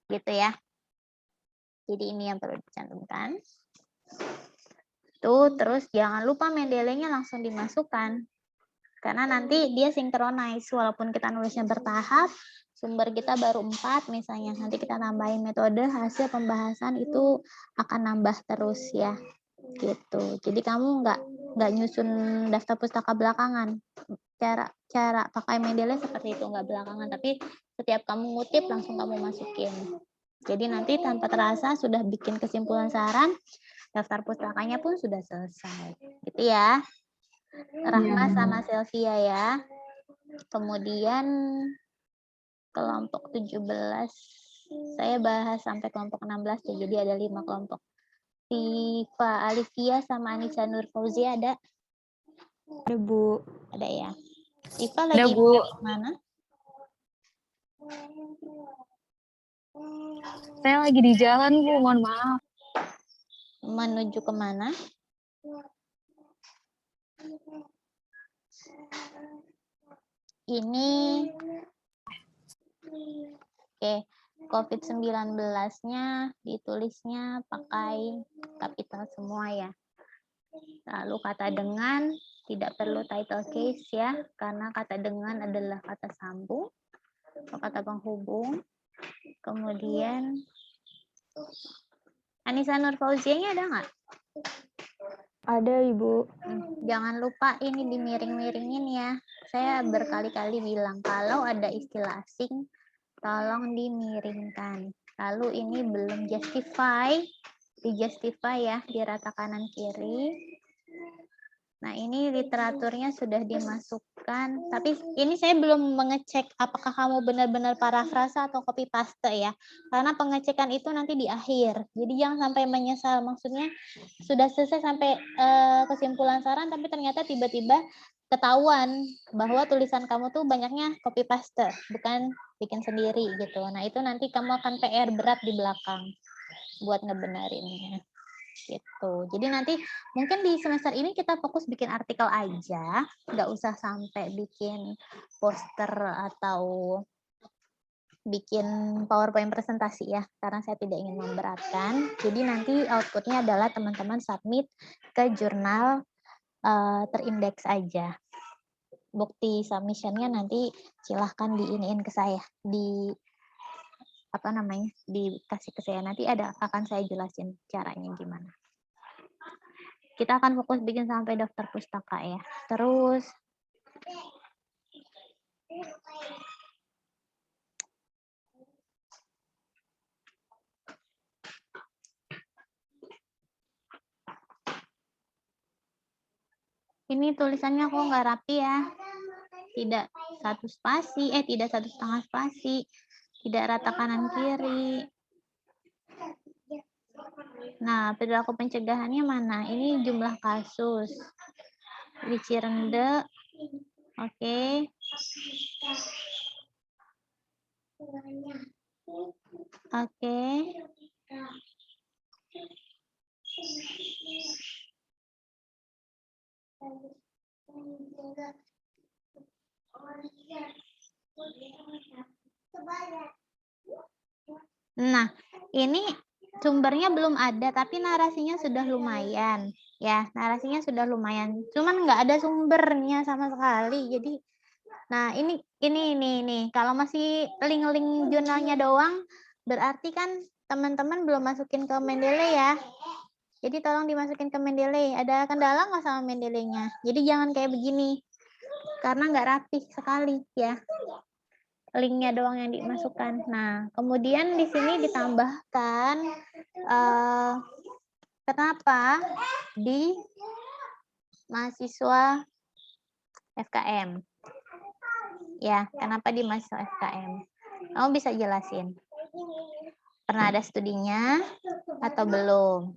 gitu ya. Jadi ini yang perlu dicantumkan. Tuh, terus jangan lupa Mendeley-nya langsung dimasukkan. Karena nanti dia synchronize, walaupun kita nulisnya bertahap, sumber kita baru 4 misalnya. Nanti kita nambahin metode, hasil pembahasan itu akan nambah terus ya. Gitu. Jadi kamu nggak nyusun daftar pustaka belakangan. Cara pakai Mendeley seperti itu, nggak belakangan, tapi setiap kamu ngutip langsung kamu masukin. Jadi nanti tanpa terasa sudah bikin kesimpulan saran, daftar pustakanya pun sudah selesai. Gitu ya. Rahma sama Sylvia ya. Kemudian kelompok 17 saya bahas sampai kelompok 16 jadi ada 5 kelompok. Tifa Alivia sama Anissa Nur Fauzi ada? Ada, Bu. Ada ya. Tifa lagi mana? Saya lagi di jalan, Bu. Mohon maaf. Menuju kemana? Ini oke, COVID-19-nya ditulisnya pakai kapital semua ya. Lalu kata dengan tidak perlu title case ya, karena kata dengan adalah kata sambung atau kata penghubung. Kemudian Anissa Nur Fauzianya ada nggak? Ada, Ibu. Jangan lupa ini dimiring-miringin ya. Saya berkali-kali bilang kalau ada istilah asing tolong dimiringkan. Lalu ini belum justify, di-justify ya di rata kanan kiri. Nah, ini literaturnya sudah dimasukkan, tapi ini saya belum mengecek apakah kamu benar-benar parafrasa atau copy paste ya. Karena pengecekan itu nanti di akhir. Jadi jangan sampai menyesal, maksudnya sudah selesai sampai kesimpulan saran tapi ternyata tiba-tiba ketahuan bahwa tulisan kamu tuh banyaknya copy paste, bukan bikin sendiri gitu. Nah, itu nanti kamu akan PR berat di belakang buat ngebenarinnya. Gitu. Jadi nanti mungkin di semester ini kita fokus bikin artikel aja, nggak usah sampai bikin poster atau bikin PowerPoint presentasi ya, karena saya tidak ingin memberatkan. Jadi nanti outputnya adalah teman-teman submit ke jurnal terindeks aja. Bukti submissionnya nanti silahkan diiniin ke saya, dikasih ke saya, nanti akan saya jelasin caranya gimana. Kita akan fokus bikin sampai daftar pustaka ya. Terus ini tulisannya kok nggak rapi ya. Tidak satu spasi, tidak 1,5 spasi. Tidak rata kanan kiri. Nah, perilaku pencegahannya mana? Ini jumlah kasus. Wicirende. Oke. Oke. Nah, ini sumbernya belum ada, tapi narasinya sudah lumayan. Ya, narasinya sudah lumayan. Cuman nggak ada sumbernya sama sekali. Jadi, nah ini. Kalau masih link-link jurnalnya doang, berarti kan teman-teman belum masukin ke Mendeley ya. Jadi tolong dimasukin ke Mendeley. Ada kendala nggak sama Mendeley-nya? Jadi jangan kayak begini. Karena nggak rapih sekali ya. Linknya doang yang dimasukkan. Nah, kemudian di sini ditambahkan kenapa di mahasiswa FKM. Ya, kenapa di mahasiswa FKM? Kamu bisa jelasin. Pernah ada studinya atau belum?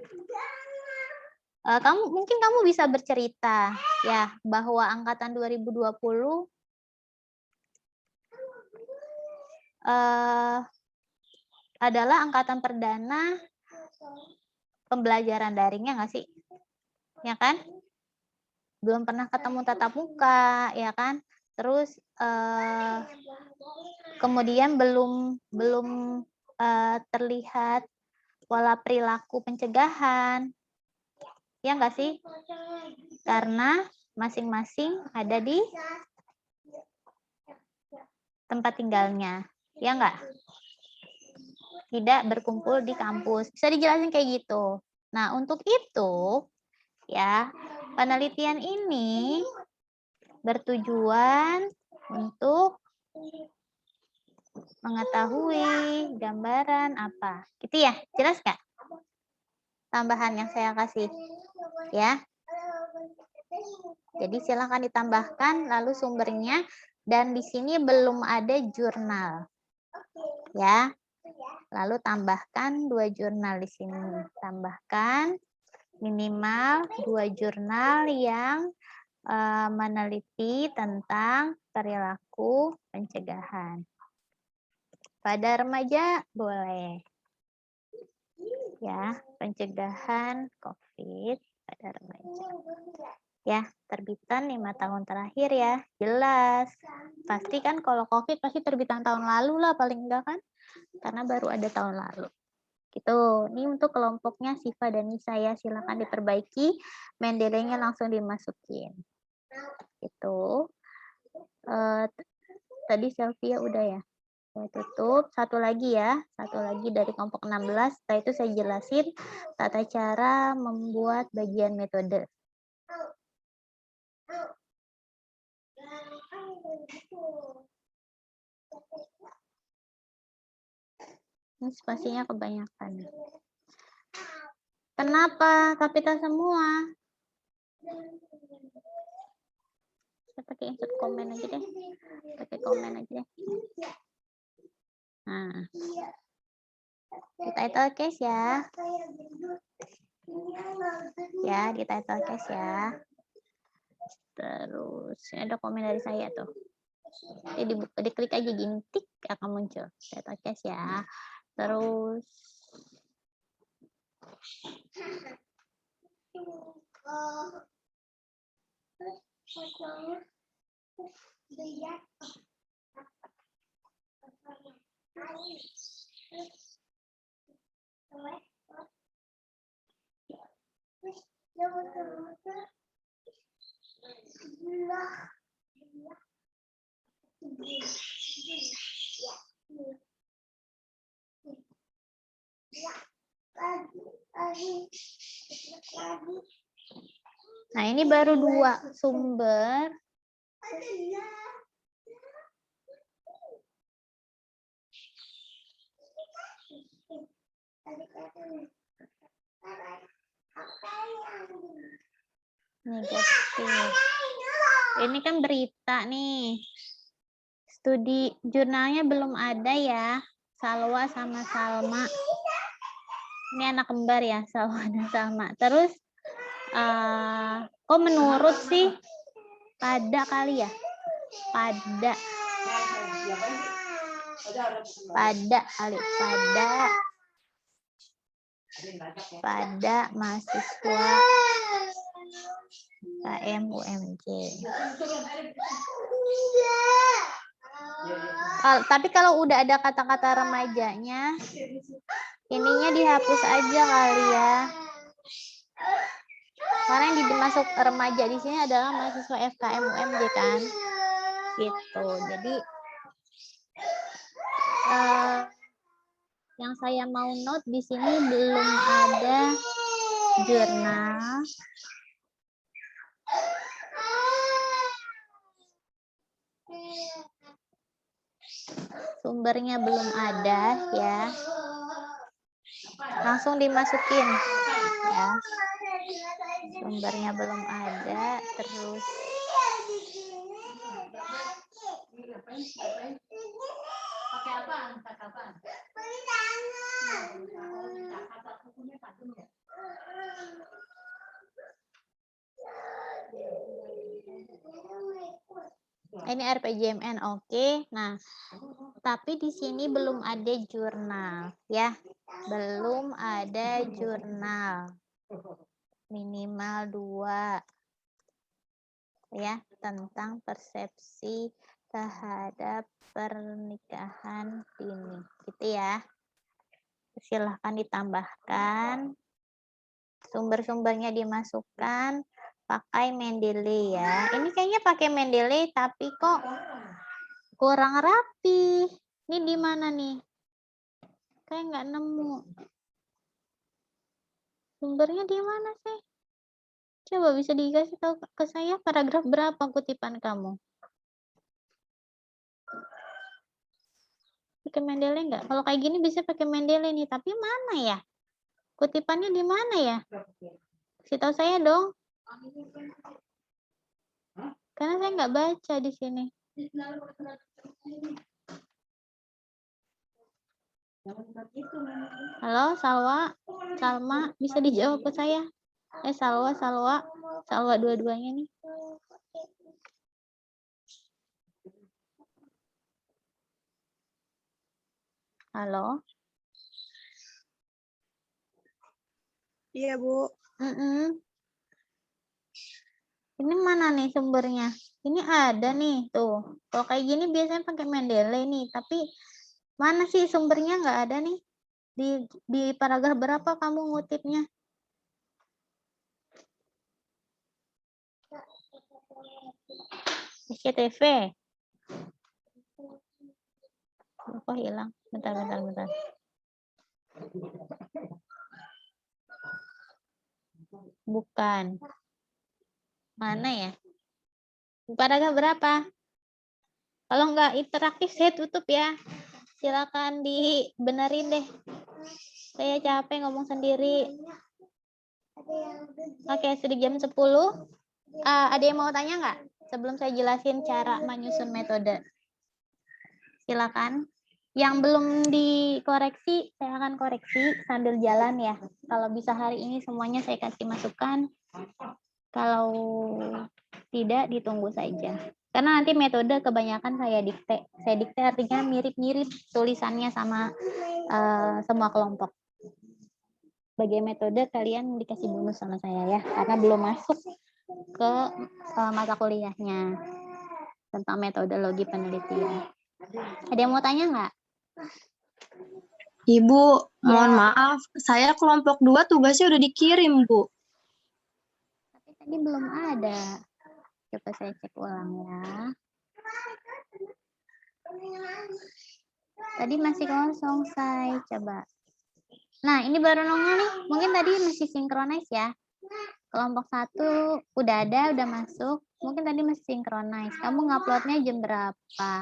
Mungkin kamu bisa bercerita ya bahwa angkatan 2020 adalah angkatan perdana pembelajaran daringnya nggak sih? Ya kan? Belum pernah ketemu tatap muka, ya kan? Terus kemudian belum terlihat pola perilaku pencegahan, ya nggak sih? Karena masing-masing ada di tempat tinggalnya, ya nggak? Tidak berkumpul di kampus. Bisa dijelasin kayak gitu. Nah, untuk itu, ya, penelitian ini bertujuan untuk mengetahui gambaran apa. Gitu ya, jelas nggak? Tambahan yang saya kasih, ya. Jadi silakan ditambahkan, lalu sumbernya, dan di sini belum ada jurnal, ya. Lalu tambahkan 2 jurnal di sini. Tambahkan minimal 2 jurnal yang meneliti tentang perilaku pencegahan. Pada remaja boleh. Ya, pencegahan COVID pada remaja. Ya, terbitan 5 tahun terakhir ya, jelas. Pasti kan kalau COVID pasti terbitan tahun lalu lah paling enggak kan? Karena baru ada tahun lalu. Gitu. Ini untuk kelompoknya Siva dan Nisa ya, silakan diperbaiki. Mendeley-nya langsung dimasukin. Gitu. Tadi Selvia udah ya. Saya tutup. Satu lagi ya. Satu lagi dari kelompok 16. Setelah itu saya jelasin tata cara membuat bagian metode. Ini spasinya kebanyakan. Kenapa kapital semua? Saya pakai insert komen aja deh. Pakai komen aja deh. Nah. Di title case ya. Ya, di title case ya. Terus ada komen dari saya tuh. Jadi diklik aja gini, tik. akan muncul. Data cache ya. Terus nah ini baru 2 sumber. Negatif. Ini kan berita nih. Studi jurnalnya belum ada ya. Salwa sama Salma. Ini anak kembar ya, Salwa dan Salma. Terus kok menurut sih pada kali ya? Pada kali, pada mahasiswa KM UMJ. Tapi kalau udah ada kata-kata remajanya, ininya dihapus aja kali ya. Karena yang dimasuk remaja di sini adalah mahasiswa FKM UMJ kan, gitu. Jadi yang saya mau note di sini belum ada jurnal. Sumbernya belum ada ya. Langsung dimasukin ya. Sumbernya belum ada, terus ini RPJMN, oke. Nah, tapi di sini belum ada jurnal ya. Belum ada jurnal. Minimal 2 ya, tentang persepsi terhadap pernikahan dini. Gitu ya. Silahkan ditambahkan. Sumber-sumbernya dimasukkan. Pakai Mendeley ya. Ini kayaknya pakai Mendeley tapi kok kurang rapi. Ini di mana nih? Kayak nggak nemu. Sumbernya di mana sih? Coba bisa dikasih tahu ke saya paragraf berapa kutipan kamu? Pakai Mendeley nggak? Kalau kayak gini bisa pakai Mendeley nih. Tapi mana ya? Kutipannya di mana ya? Kasih tahu saya dong. Karena saya nggak baca di sini. Halo, Salwa, Salma, bisa dijawab ke saya? Salwa dua-duanya nih. Halo. Iya, Bu. Ini mana nih sumbernya? Ini ada nih, tuh. Kalau kayak gini biasanya pakai Mendeley nih, tapi mana sih sumbernya nggak ada nih? Di paragraf berapa kamu ngutipnya? SCTV. Kok hilang? Bentar. Bukan. Mana ya? Paragraf berapa? Kalau nggak interaktif, saya tutup ya. Silakan dibenerin deh. Saya capek ngomong sendiri. Oke, sudah jam 10. Ada yang mau tanya nggak? Sebelum saya jelasin cara menyusun metode. Silakan. Yang belum dikoreksi, saya akan koreksi sambil jalan ya. Kalau bisa hari ini semuanya saya kasih masukan. Kalau tidak, ditunggu saja. Karena nanti metode kebanyakan saya dikte. Saya dikte artinya mirip-mirip tulisannya sama semua kelompok. Sebagai metode kalian dikasih bonus sama saya ya, karena belum masuk ke mata kuliahnya tentang metodologi penelitian. Ada yang mau tanya nggak? Ibu, mohon maaf, saya kelompok 2 tugasnya udah dikirim, Bu. Tapi tadi belum ada. Coba saya cek ulang ya. Tadi masih kosong, saya coba. Nah, ini baru nongol nih. Mungkin tadi masih sinkronis ya. Kelompok 1 udah ada, udah masuk. Mungkin tadi masih sinkronis. Kamu nguploadnya jam berapa?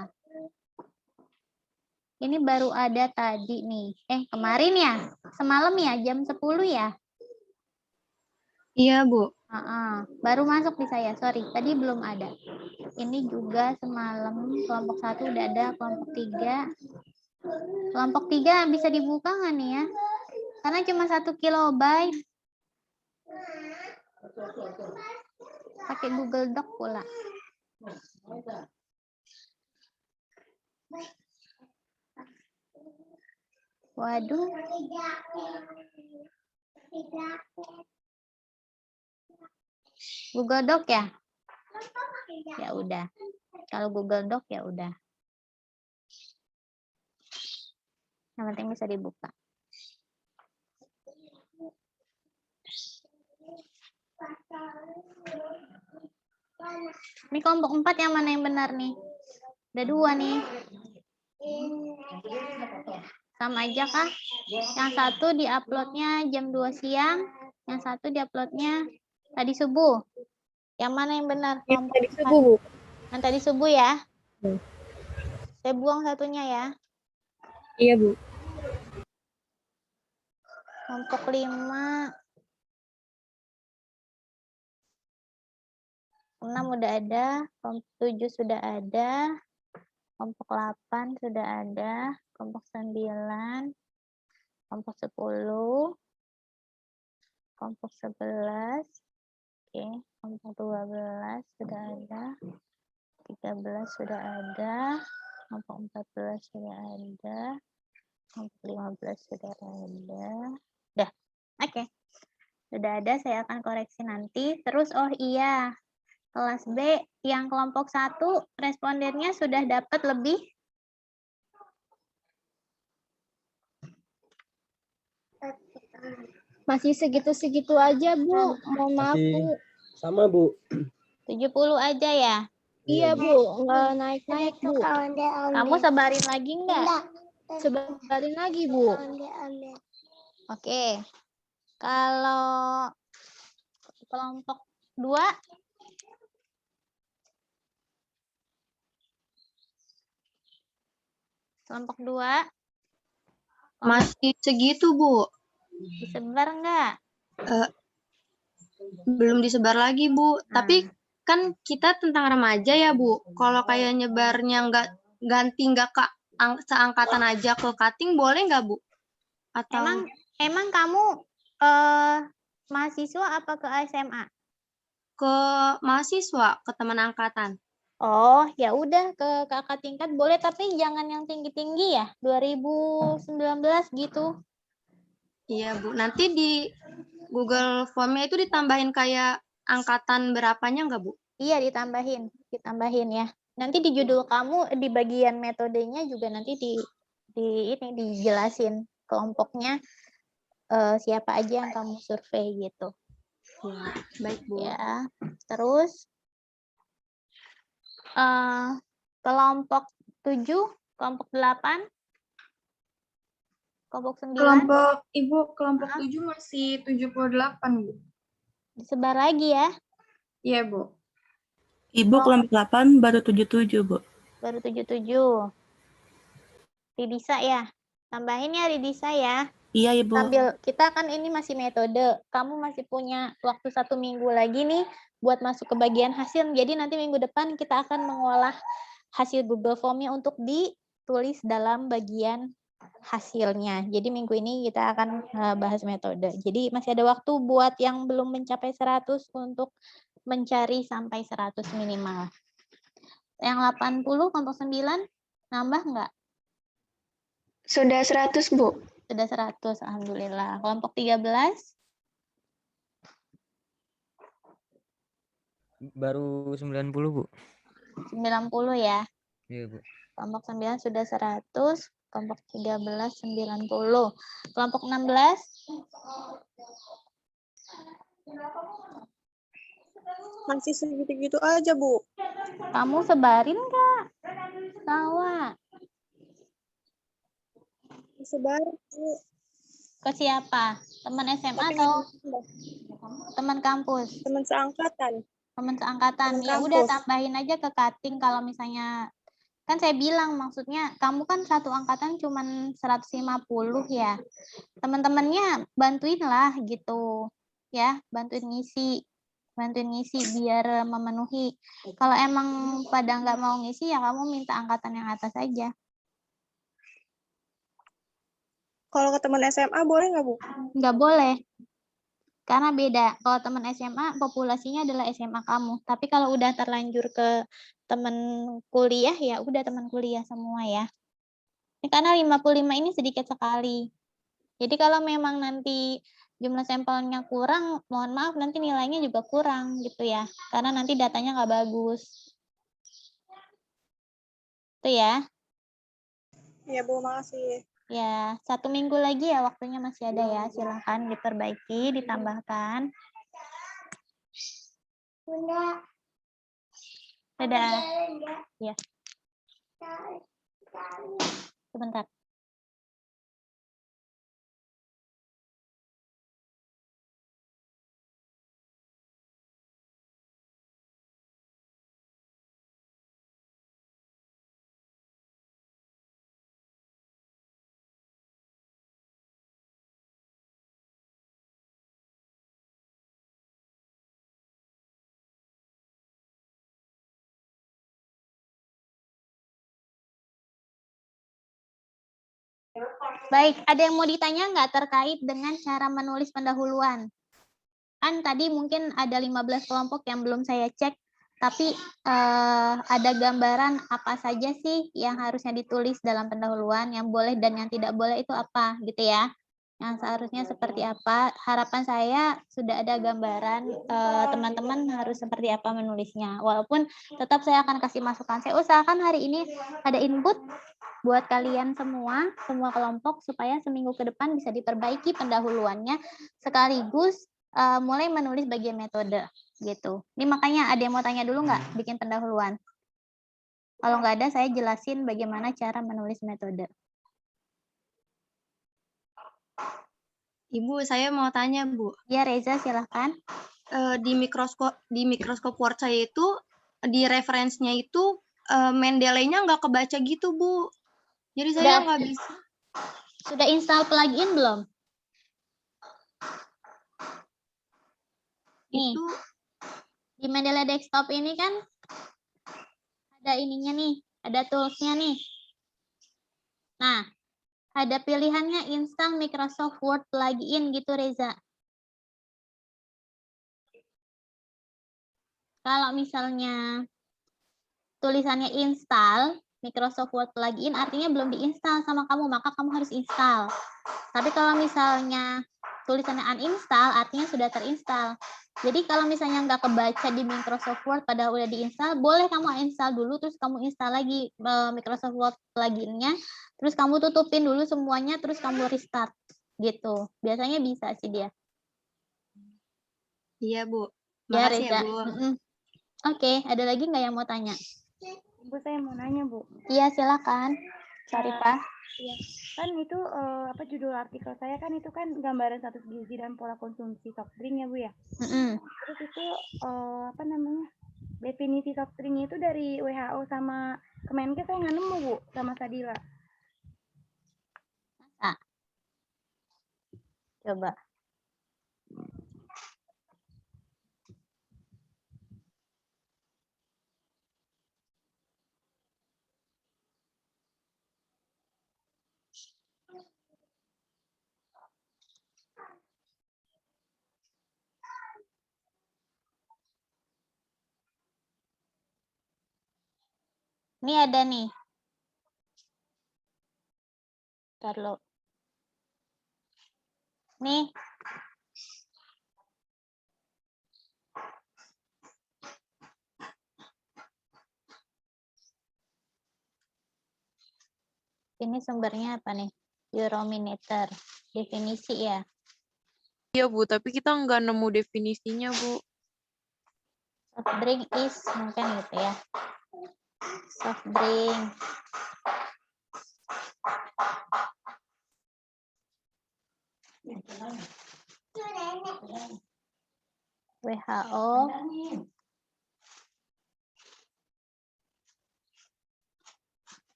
Ini baru ada tadi nih. Kemarin ya? Semalam ya? Jam 10 ya? Iya, Bu. Baru masuk di saya, sorry. Tadi belum ada. Ini juga semalam kelompok 1 udah ada, kelompok 3. Kelompok 3 bisa dibuka nggak nih ya? Karena cuma 1 kilobyte. Pakai Google Doc pula. Waduh. Google Doc ya? Ya udah. Kalau Google Doc ya udah. Yang penting bisa dibuka. Ini kelompok 4 yang mana yang benar nih? Ada 2 nih. Sama aja kah? Yang satu diuploadnya jam 2 siang, yang satu diuploadnya tadi subuh. Yang mana yang benar? Yang tadi subuh, Bu. Yang tadi subuh ya? Hmm. Saya buang satunya ya. Iya, Bu. Kelompok 5. 6 udah ada, kelompok 7 sudah ada, kelompok 8 sudah ada, kelompok 9, kelompok 10, kelompok 11, oke, kelompok 12 sudah ada, 13 sudah ada, kelompok 14 sudah ada, kelompok 15 sudah ada. Dah, oke. Sudah ada, saya akan koreksi nanti. Terus, oh iya, kelas B yang kelompok 1 respondennya sudah dapat lebih. Masih segitu-segitu aja, Bu. Mohon maaf, Bu. Sama, Bu. 70 aja ya? Iya, Bu. Nggak naik-naik, Bu. Kamu sebarin lagi enggak? Sebarin lagi, Bu. Oke. Kalau kelompok 2 kelompok 2 Masih segitu, Bu. disebar enggak? Belum disebar lagi, Bu. Tapi kan kita tentang remaja ya, Bu. Kalau kayak nyebarnya nggak ke seangkatan aja ke cutting, boleh nggak, Bu? Atau Emang kamu mahasiswa apa ke SMA? ke mahasiswa, ke teman angkatan? Oh, ya udah ke kakak tingkat boleh, tapi jangan yang tinggi-tinggi ya. 2019 gitu. Iya, Bu. Nanti di Google Form-nya itu ditambahin kayak angkatan berapanya nggak, Bu? Iya, ditambahin ya. Nanti di judul kamu di bagian metodenya juga nanti ini dijelasin kelompoknya siapa aja yang kamu survei gitu. Ya, baik, Bu. Ya. Terus kelompok 7, kelompok 8, kelompok 9. Kelompok 7 masih 78, Bu. Disebar lagi ya. Iya, Bu. Ibu kelompok 8 baru 77, Bu. Baru 77. Ridisa ya. Tambahin ya Ridisa ya. Iya, Ibu. Sambil kita kan ini masih metode. Kamu masih punya waktu 1 minggu lagi nih buat masuk ke bagian hasil. Jadi nanti minggu depan kita akan mengolah hasil Google Form-nya untuk ditulis dalam bagian hasilnya. Jadi minggu ini kita akan bahas metode. Jadi masih ada waktu buat yang belum mencapai 100 untuk mencari sampai 100 minimal. Yang 80 kelompok 9 nambah nggak? Sudah 100, Bu. Sudah 100, alhamdulillah. Kelompok 13 Baru 90, Bu. 90 ya. Iya, Bu. Kelompok 9 sudah 100, kelompok 13 90. Kelompok 16 Masih segitu-gitu aja, Bu. kamu sebarin nggak? Tawa. Sebar, Bu. Ke siapa? Teman SMA Tapi atau nambah. teman kampus? Teman seangkatan. Teman seangkatan. Teman Ya udah kampus. tambahin aja ke cutting kalau misalnya kan saya bilang maksudnya kamu kan satu angkatan cuman 150 ya. Teman-temannya bantuin lah gitu. Ya, bantuin ngisi biar memenuhi. Kalau emang pada nggak mau ngisi ya kamu minta angkatan yang atas aja. Kalau ke teman SMA boleh nggak, Bu? Nggak boleh. Karena beda. Kalau teman SMA, populasinya adalah SMA kamu. Tapi kalau udah terlanjur ke teman kuliah, ya udah teman kuliah semua ya. Ini karena 55 ini sedikit sekali. Jadi kalau memang nanti jumlah sampelnya kurang, mohon maaf nanti nilainya juga kurang gitu ya. Karena nanti datanya nggak bagus. Itu ya. Iya, Bu, makasih. Ya, 1 minggu lagi ya waktunya masih ada ya. Silahkan diperbaiki, ditambahkan. Dadah. Ya. Sebentar. Baik, ada yang mau ditanya nggak terkait dengan cara menulis pendahuluan? Kan tadi mungkin ada 15 kelompok yang belum saya cek, tapi ada gambaran apa saja sih yang harusnya ditulis dalam pendahuluan, yang boleh dan yang tidak boleh itu apa, gitu ya. Yang seharusnya seperti apa, harapan saya sudah ada gambaran teman-teman harus seperti apa menulisnya. Walaupun tetap saya akan kasih masukan. Saya usahakan hari ini ada input buat kalian semua kelompok supaya seminggu ke depan bisa diperbaiki pendahuluannya sekaligus mulai menulis bagian metode gitu. Ini makanya ada yang mau tanya dulu nggak bikin pendahuluan? Kalau nggak ada saya jelasin bagaimana cara menulis metode. Ibu, saya mau tanya, Bu. Ya Reza silahkan. Di mikroskop Word saya itu di referensinya itu Mendeley-nya nggak kebaca gitu, Bu. Jadi saya nggak bisa. Sudah install plugin belum? Nih, Itu di Mendeley Desktop ini kan ada ininya nih, ada tools-nya nih. Nah, ada pilihannya install Microsoft Word plugin gitu Reza. Kalau misalnya tulisannya install Microsoft Word plugin artinya belum diinstal sama kamu, maka kamu harus install. Tapi kalau misalnya tulisannya uninstall artinya sudah terinstall. Jadi kalau misalnya nggak kebaca di Microsoft Word padahal udah diinstal, boleh kamu install dulu terus kamu install lagi Microsoft Word pluginnya, terus kamu tutupin dulu semuanya terus kamu restart gitu. Biasanya bisa sih dia. iya, Bu. Ya Makasih Reza. ya, Bu. Oke, ada lagi nggak yang mau tanya? Bu, saya mau nanya, Bu. Iya, silakan. Syarifah. Iya, kan itu apa judul artikel saya kan itu kan gambaran status gizi dan pola konsumsi soft drink ya, Bu ya. Terus itu apa namanya? Definisi soft drink itu dari WHO sama Kemenkes saya nggak nemu, Bu, sama Sadila. Coba. Ini ada nih. Ntar lo. Nih. Ini sumbernya apa nih? Eurometer. Definisi ya. Iya, Bu, tapi kita nggak nemu definisinya, Bu. Soft drink is mungkin gitu ya. Soft drink. WHO.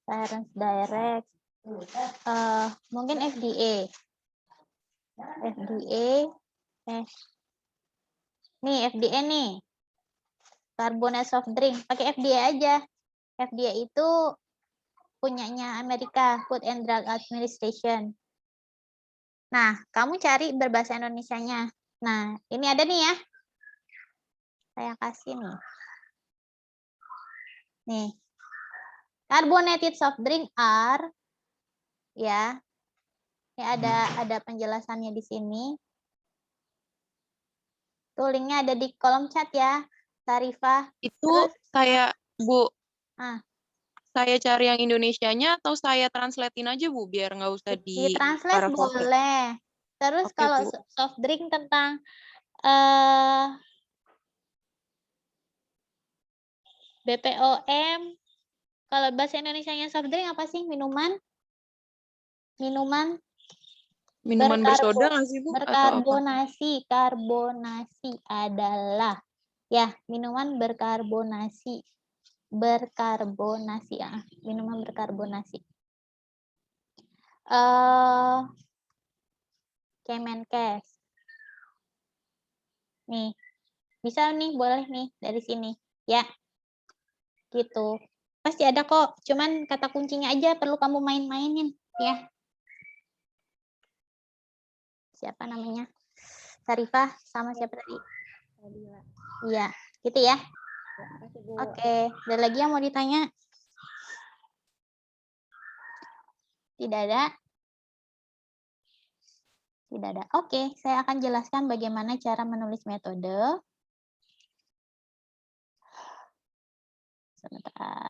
Science Direct. Mungkin FDA. FDA. Nih FDA nih. Carbonate soft drink. Pakai FDA aja. FDA itu punyanya Amerika, Food and Drug Administration. Nah, kamu cari berbahasa Indonesianya. Nah, ini ada nih ya. Saya kasih nih. Nih. Carbonated soft drink are ya. Ini ada penjelasannya di sini. Tuh linknya ada di kolom chat ya, Sarifah. Itu saya, Bu. Ah. Saya cari yang Indonesianya atau saya translatein aja, Bu, biar nggak usah di translate boleh. Terus Oke, kalau Bu. soft drink tentang BPOM, kalau bahasa Indonesianya soft drink apa sih? Minuman bersoda nggak sih, Bu? Berkarbonasi. Karbonasi adalah ya minuman berkarbonasi. Berkarbonasi ya, minuman berkarbonasi. Kemenkes. Nih, bisa nih, boleh nih dari sini. Ya, gitu. Pasti ada kok, cuman kata kuncinya aja perlu kamu main-mainin. Ya. Siapa namanya? Sarifah sama siapa tadi? Iya, gitu ya. Oke, ada lagi yang mau ditanya? Tidak ada? Tidak ada. Oke, saya akan jelaskan bagaimana cara menulis metode. Sebentar.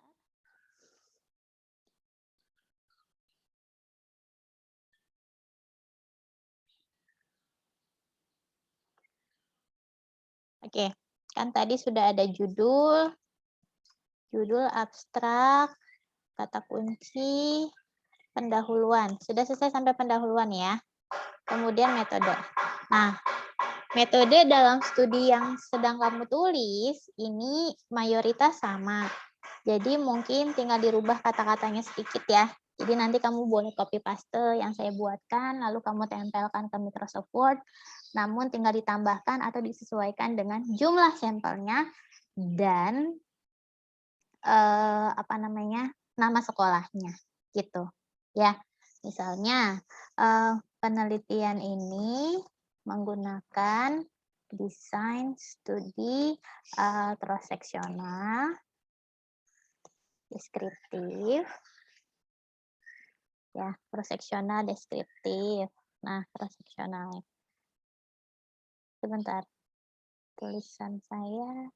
Oke, kan tadi sudah ada judul abstrak, kata kunci, pendahuluan. Sudah selesai sampai pendahuluan ya. Kemudian metode. Nah, metode dalam studi yang sedang kamu tulis ini mayoritas sama. Jadi mungkin tinggal dirubah kata-katanya sedikit ya. Jadi nanti kamu boleh copy paste yang saya buatkan, lalu kamu tempelkan ke Microsoft Word, namun tinggal ditambahkan atau disesuaikan dengan jumlah sampelnya dan nama sekolahnya gitu ya. Misalnya penelitian ini menggunakan desain studi cross-seksional deskriptif ya, cross-seksional deskriptif. Nah, cross-seksional. Sebentar. Tulisan saya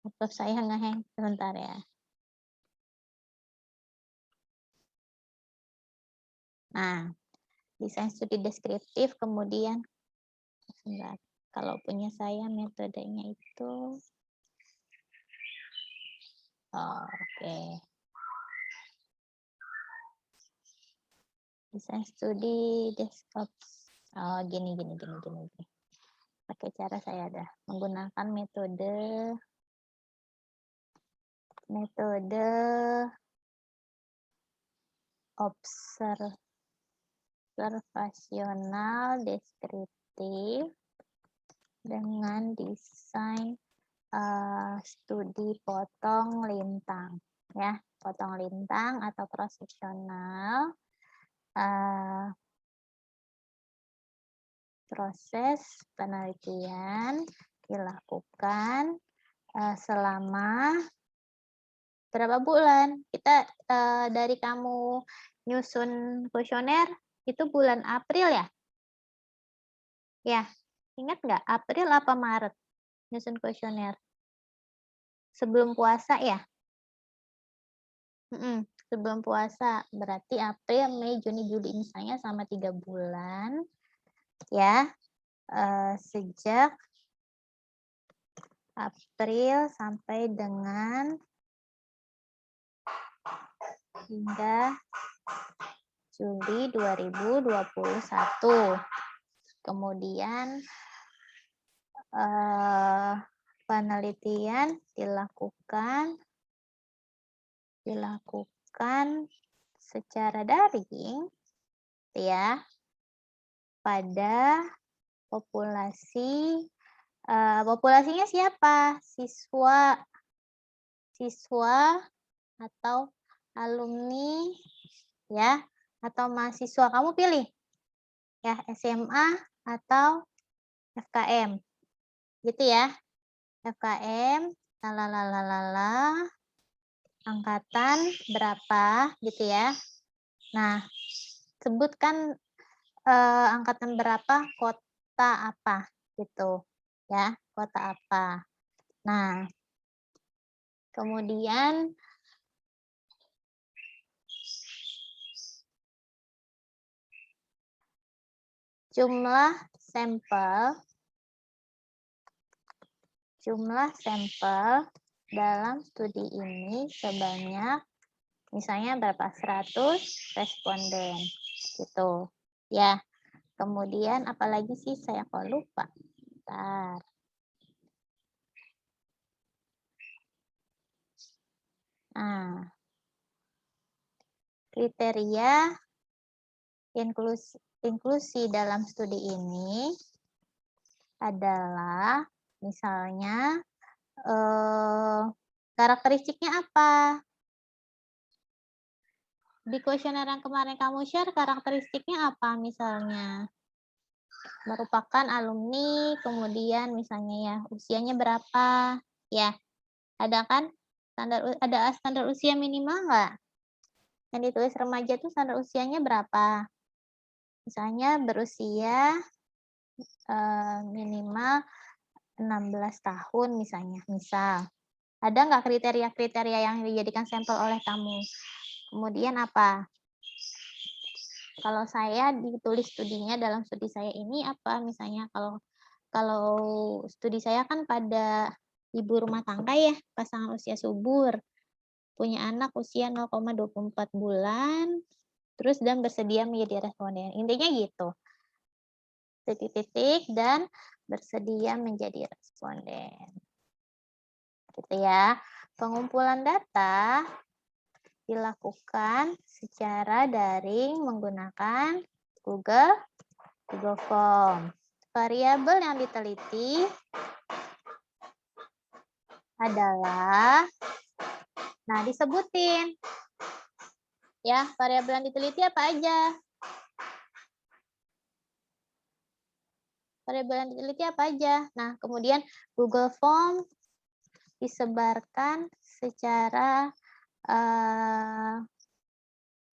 laptop saya ngehang sebentar ya. Nah, desain studi deskriptif kemudian sebentar. Kalau punya saya metodenya itu oke. Desain studi desktop. Gini. Pakai cara saya ada menggunakan metode observasional deskriptif dengan desain studi potong lintang ya, potong lintang atau cross seksional. Proses penelitian dilakukan selama berapa bulan? Kita dari kamu nyusun kuesioner itu bulan April ya? Ya, ingat nggak? April apa Maret nyusun kuesioner? Sebelum puasa ya? Sebelum puasa. Berarti April, Mei, Juni, Juli misalnya selama 3 bulan. Ya, sejak April sampai dengan hingga Juli 2021. Kemudian penelitian dilakukan secara daring ya pada populasinya siapa? Siswa atau alumni ya atau mahasiswa. Kamu pilih ya SMA atau FKM. Gitu ya. FKM lalalala angkatan berapa gitu ya. Nah, sebutkan angkatan berapa, kota apa gitu ya, kota apa. Nah, kemudian jumlah sampel dalam studi ini sebanyak misalnya berapa 100 responden gitu ya. Kemudian apalagi sih saya kok lupa. Bentar. Nah, kriteria inklusi dalam studi ini adalah misalnya karakteristiknya apa? Di kuesioner yang kemarin kamu share karakteristiknya apa misalnya? Merupakan alumni, kemudian misalnya ya usianya berapa? Ya, ada kan? Ada standar usia minimal nggak? Yang ditulis remaja itu standar usianya berapa? Misalnya berusia minimal 16 tahun misalnya. Misal. Ada nggak kriteria-kriteria yang dijadikan sampel oleh kamu? Kemudian apa? Kalau saya ditulis studinya dalam studi saya ini apa? Misalnya kalau studi saya kan pada ibu rumah tangga ya, pasangan usia subur, punya anak usia 0,24 bulan, terus dan bersedia menjadi responden. Intinya gitu. Titik-titik dan bersedia menjadi responden. Gitu ya. Pengumpulan data dilakukan secara daring menggunakan Google Form. Variabel yang diteliti adalah, nah disebutin ya, variabel yang diteliti apa aja? Variabel yang diteliti apa aja? Nah, kemudian Google Form disebarkan secara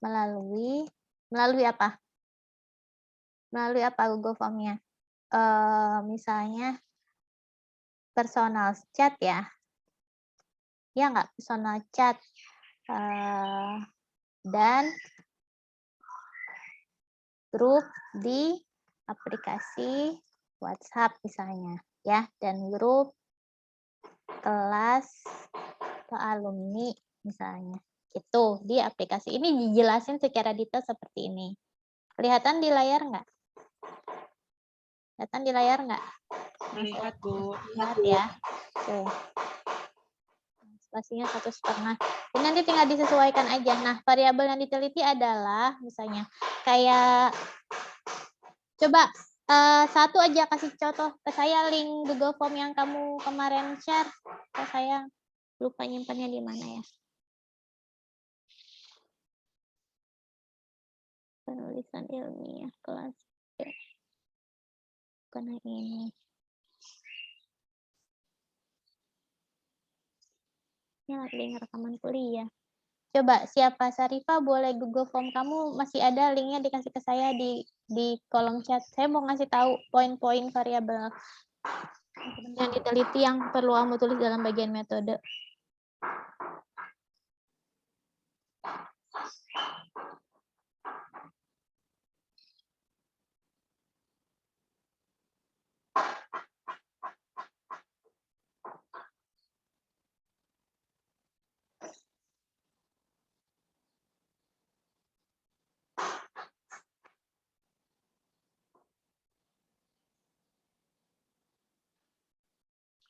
melalui apa? Melalui apa Google Form-nya? Misalnya personal chat ya. Ya nggak? Personal chat. Dan grup di aplikasi WhatsApp misalnya. Ya, dan grup kelas atau alumni misalnya. Itu di aplikasi ini dijelasin secara detail seperti ini. Kelihatan di layar nggak? Kelihatan di layar nggak? Lihat, Bu. Lihat ya. Oke. Spasinya 1,5. Ini nanti tinggal disesuaikan aja. Nah, variabel yang diteliti adalah misalnya kayak coba satu aja kasih contoh ke saya link Google Form yang kamu kemarin share. Ke saya lupa nyimpannya di mana ya. Penulisan ilmiah kelas B. Bukan ini. Harusnya link rekaman kuliah. Coba siapa Sarifah, boleh Google Form kamu masih ada linknya dikasih ke saya di kolom chat. Saya mau ngasih tahu poin-poin variabel yang diteliti yang perlu kamu tulis dalam bagian metode.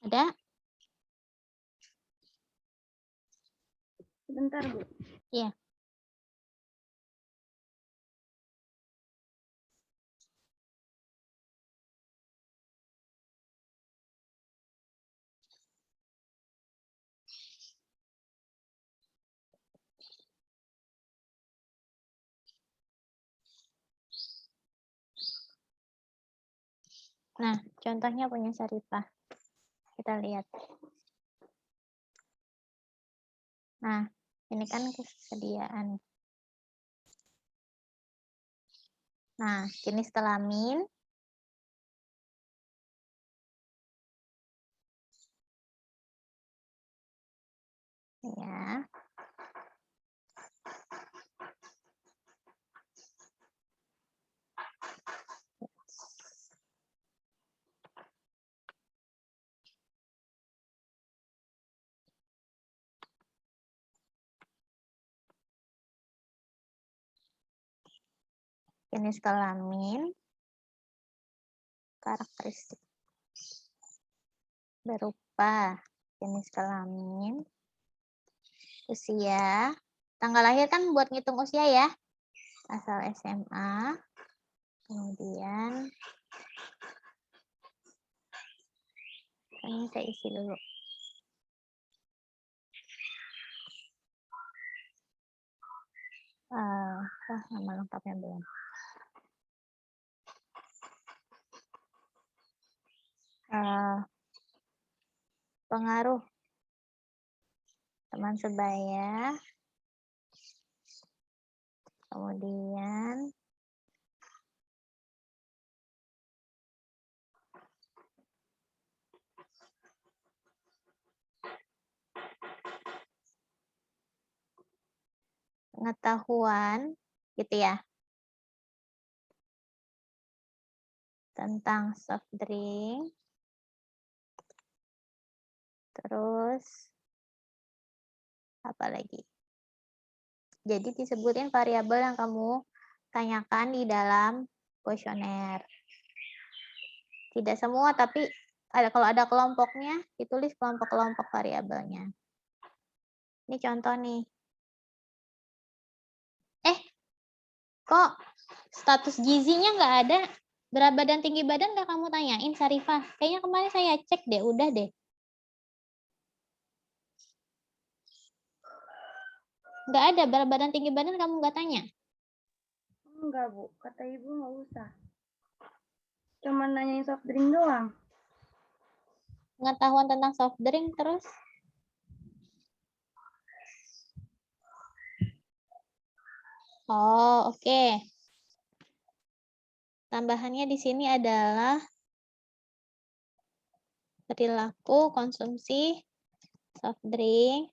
Ada? Sebentar, Bu. Iya. Nah, contohnya punya Sarifah. Kita lihat. Nah, ini kan kesediaan. Nah, jenis kelamin. Ya. Jenis kelamin. Karakteristik. Berupa jenis kelamin, usia, tanggal lahir kan buat ngitung usia ya, asal SMA, kemudian ini saya isi dulu. Nama lengkapnya belum. Pengaruh teman sebaya, kemudian pengetahuan gitu ya tentang soft drink, terus apa lagi? Jadi disebutin variabel yang kamu tanyakan di dalam kuesioner. Tidak semua, tapi kalau ada kelompoknya, ditulis kelompok-kelompok variabelnya. Ini contoh nih. Kok status gizinya nggak ada? Berat badan, tinggi badan nggak kamu tanyain, Sarifah? Kayaknya kemarin saya cek deh, udah deh. Nggak ada, berat badan, tinggi badan kamu nggak tanya? Enggak, Bu. Kata Ibu nggak usah. Cuma nanyain soft drink doang. Pengetahuan tentang soft drink terus? Oh, oke. Tambahannya di sini adalah perilaku konsumsi soft drink.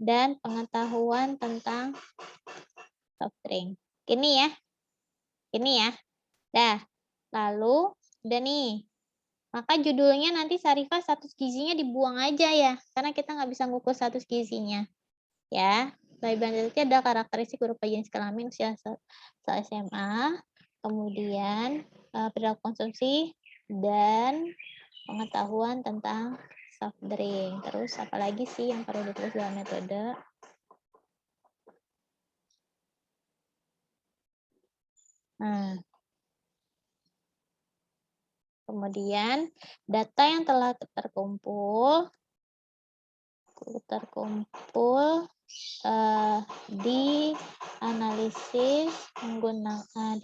Dan pengetahuan tentang soft drink. Ini ya. Ini ya. Dah. Lalu, udah nih. Maka judulnya nanti Sarifah status gizinya dibuang aja ya. Karena kita nggak bisa ngukur status gizinya. Ya. Variability ada karakteristik berupa jenis kelamin, usia SMA, kemudian perilaku konsumsi, dan pengetahuan tentang soft drink. Terus apalagi sih yang perlu ditulis dalam metode? Nah, kemudian data yang telah terkumpul di analisis menggunakan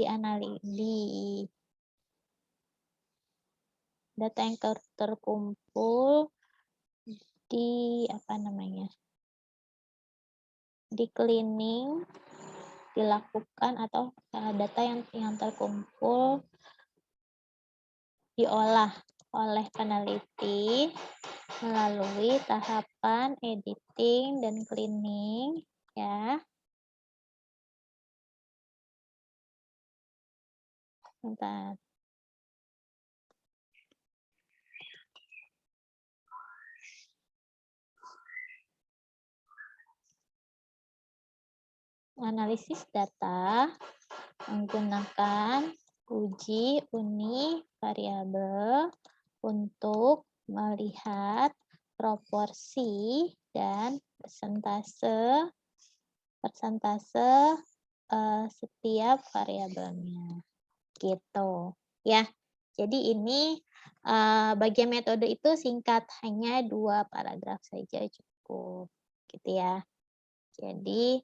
data yang terkumpul di di cleaning dilakukan atau data yang terkumpul diolah oleh peneliti melalui tahapan editing dan cleaning, ya. Bentar. Analisis data menggunakan uji univariabel untuk melihat proporsi dan persentase setiap variabelnya, gitu ya. Jadi ini bagian metode itu singkat, hanya 2 paragraf saja cukup, gitu ya. Jadi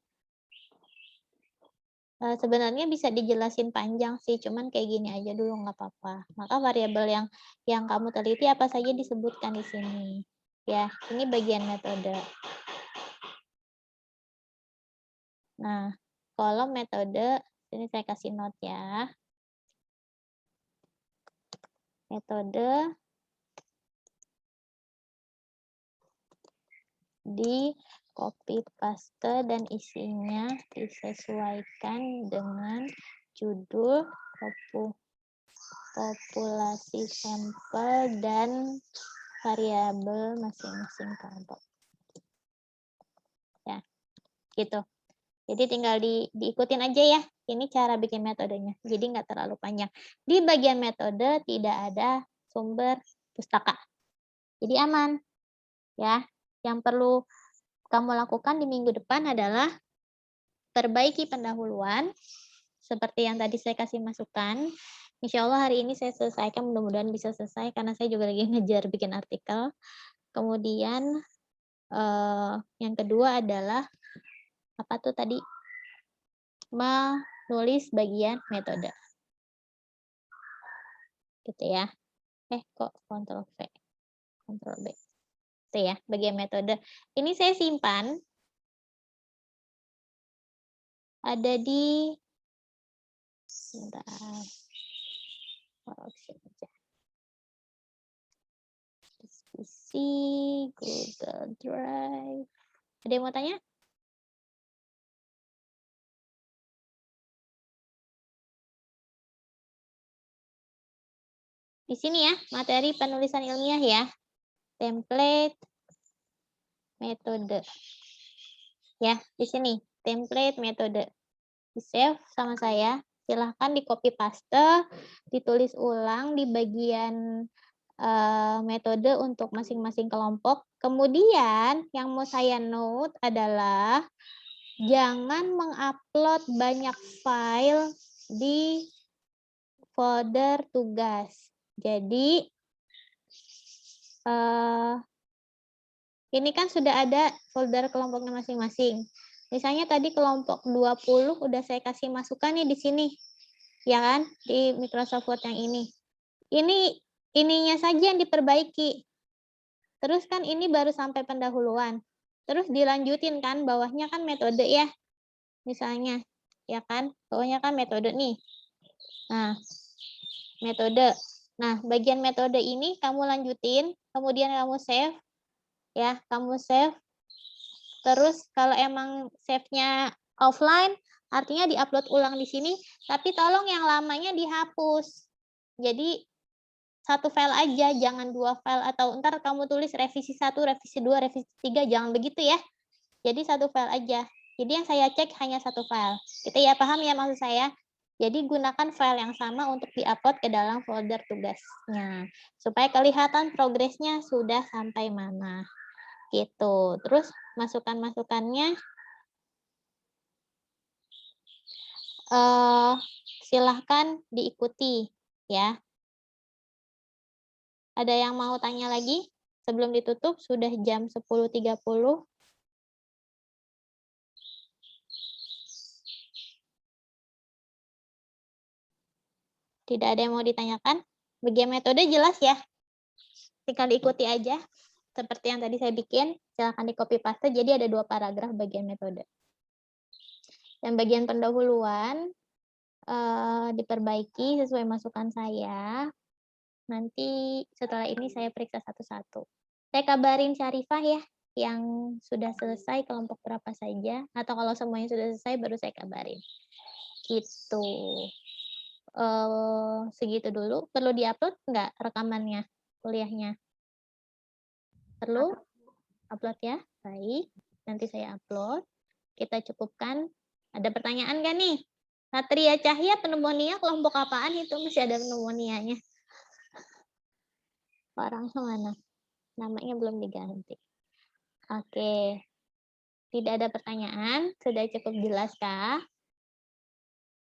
sebenarnya bisa dijelasin panjang sih, cuman kayak gini aja dulu nggak apa-apa. Maka variabel yang kamu teliti apa saja disebutkan di sini. Ya, ini bagian metode. Nah, kolom metode, ini saya kasih note ya. Metode di copy paste dan isinya disesuaikan dengan judul, populasi sampel, dan variabel masing-masing kelompok. Ya, gitu. Jadi tinggal diikutin aja ya. Ini cara bikin metodenya. Jadi nggak terlalu panjang. Di bagian metode tidak ada sumber pustaka. Jadi aman. Ya, yang perlu kamu lakukan di minggu depan adalah perbaiki pendahuluan seperti yang tadi saya kasih masukan. Insya Allah hari ini saya selesaikan, mudah-mudahan bisa selesai karena saya juga lagi ngejar bikin artikel. Kemudian yang kedua adalah apa tuh tadi? Menulis bagian metode. Gitu ya. Kok Ctrl V, Ctrl B. Itu ya, bagian metode. Ini saya simpan. Ada di sebentar. Diskusi Google Drive. Ada yang mau tanya? Di sini ya, materi penulisan ilmiah ya. Template, metode. Ya, di sini. Template, metode. Di-save sama saya. Silahkan di-copy paste, ditulis ulang di bagian metode untuk masing-masing kelompok. Kemudian, yang mau saya note adalah jangan mengupload banyak file di folder tugas. Jadi, ini kan sudah ada folder kelompoknya masing-masing. Misalnya tadi kelompok 20 udah saya kasih masukan nih di sini. Ya kan? Di Microsoft Word yang ini. Ininya saja yang diperbaiki. Terus kan ini baru sampai pendahuluan. Terus dilanjutin kan, bawahnya kan metode ya. Misalnya, ya kan? Bawahnya kan metode nih. Nah, metode. Nah, bagian metode ini kamu lanjutin, kemudian kamu save. Ya, kamu save. Terus kalau emang save-nya offline, artinya diupload ulang di sini, tapi tolong yang lamanya dihapus. Jadi, satu file aja, jangan 2 file, atau ntar kamu tulis revisi 1, revisi 2, revisi 3, jangan begitu ya. Jadi satu file aja. Jadi yang saya cek hanya satu file. Gitu ya, paham ya maksud saya? Jadi gunakan file yang sama untuk diupload ke dalam folder tugasnya. Supaya kelihatan progresnya sudah sampai mana. Gitu. Terus masukan-masukannya silahkan diikuti ya. Ada yang mau tanya lagi? Sebelum ditutup, sudah jam 10.30. Tidak ada yang mau ditanyakan? Bagian metode jelas ya? Tinggal diikuti aja. Seperti yang tadi saya bikin, silahkan di copy paste. Jadi ada 2 paragraf bagian metode. Dan bagian pendahuluan diperbaiki sesuai masukan saya. Nanti setelah ini saya periksa satu-satu. Saya kabarin Syarifah ya, yang sudah selesai kelompok berapa saja. Atau kalau semuanya sudah selesai, baru saya kabarin. Gitu. Segitu dulu. Perlu diupload nggak rekamannya, kuliahnya? Perlu? Upload ya? Baik. Nanti saya upload. Kita cukupkan. Ada pertanyaan nggak nih? Satria Cahya pneumonia kelompok apaan itu? Masih ada pneumonianya. Orang mana? Namanya belum diganti. Oke. Tidak ada pertanyaan. Sudah cukup jelas kah?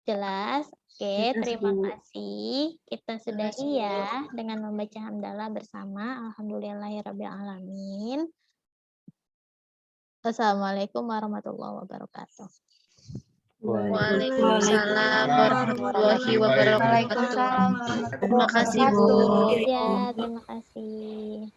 Jelas. Oke, terima kasih. Kita sudahi ya dengan membaca hamdalah bersama. Alhamdulillahirabbil alamin. Wassalamualaikum warahmatullahi wabarakatuh. Waalaikumsalam warahmatullahi wabarakatuh. Waalaikumsalam. Terima kasih, Bu. Ya, terima kasih.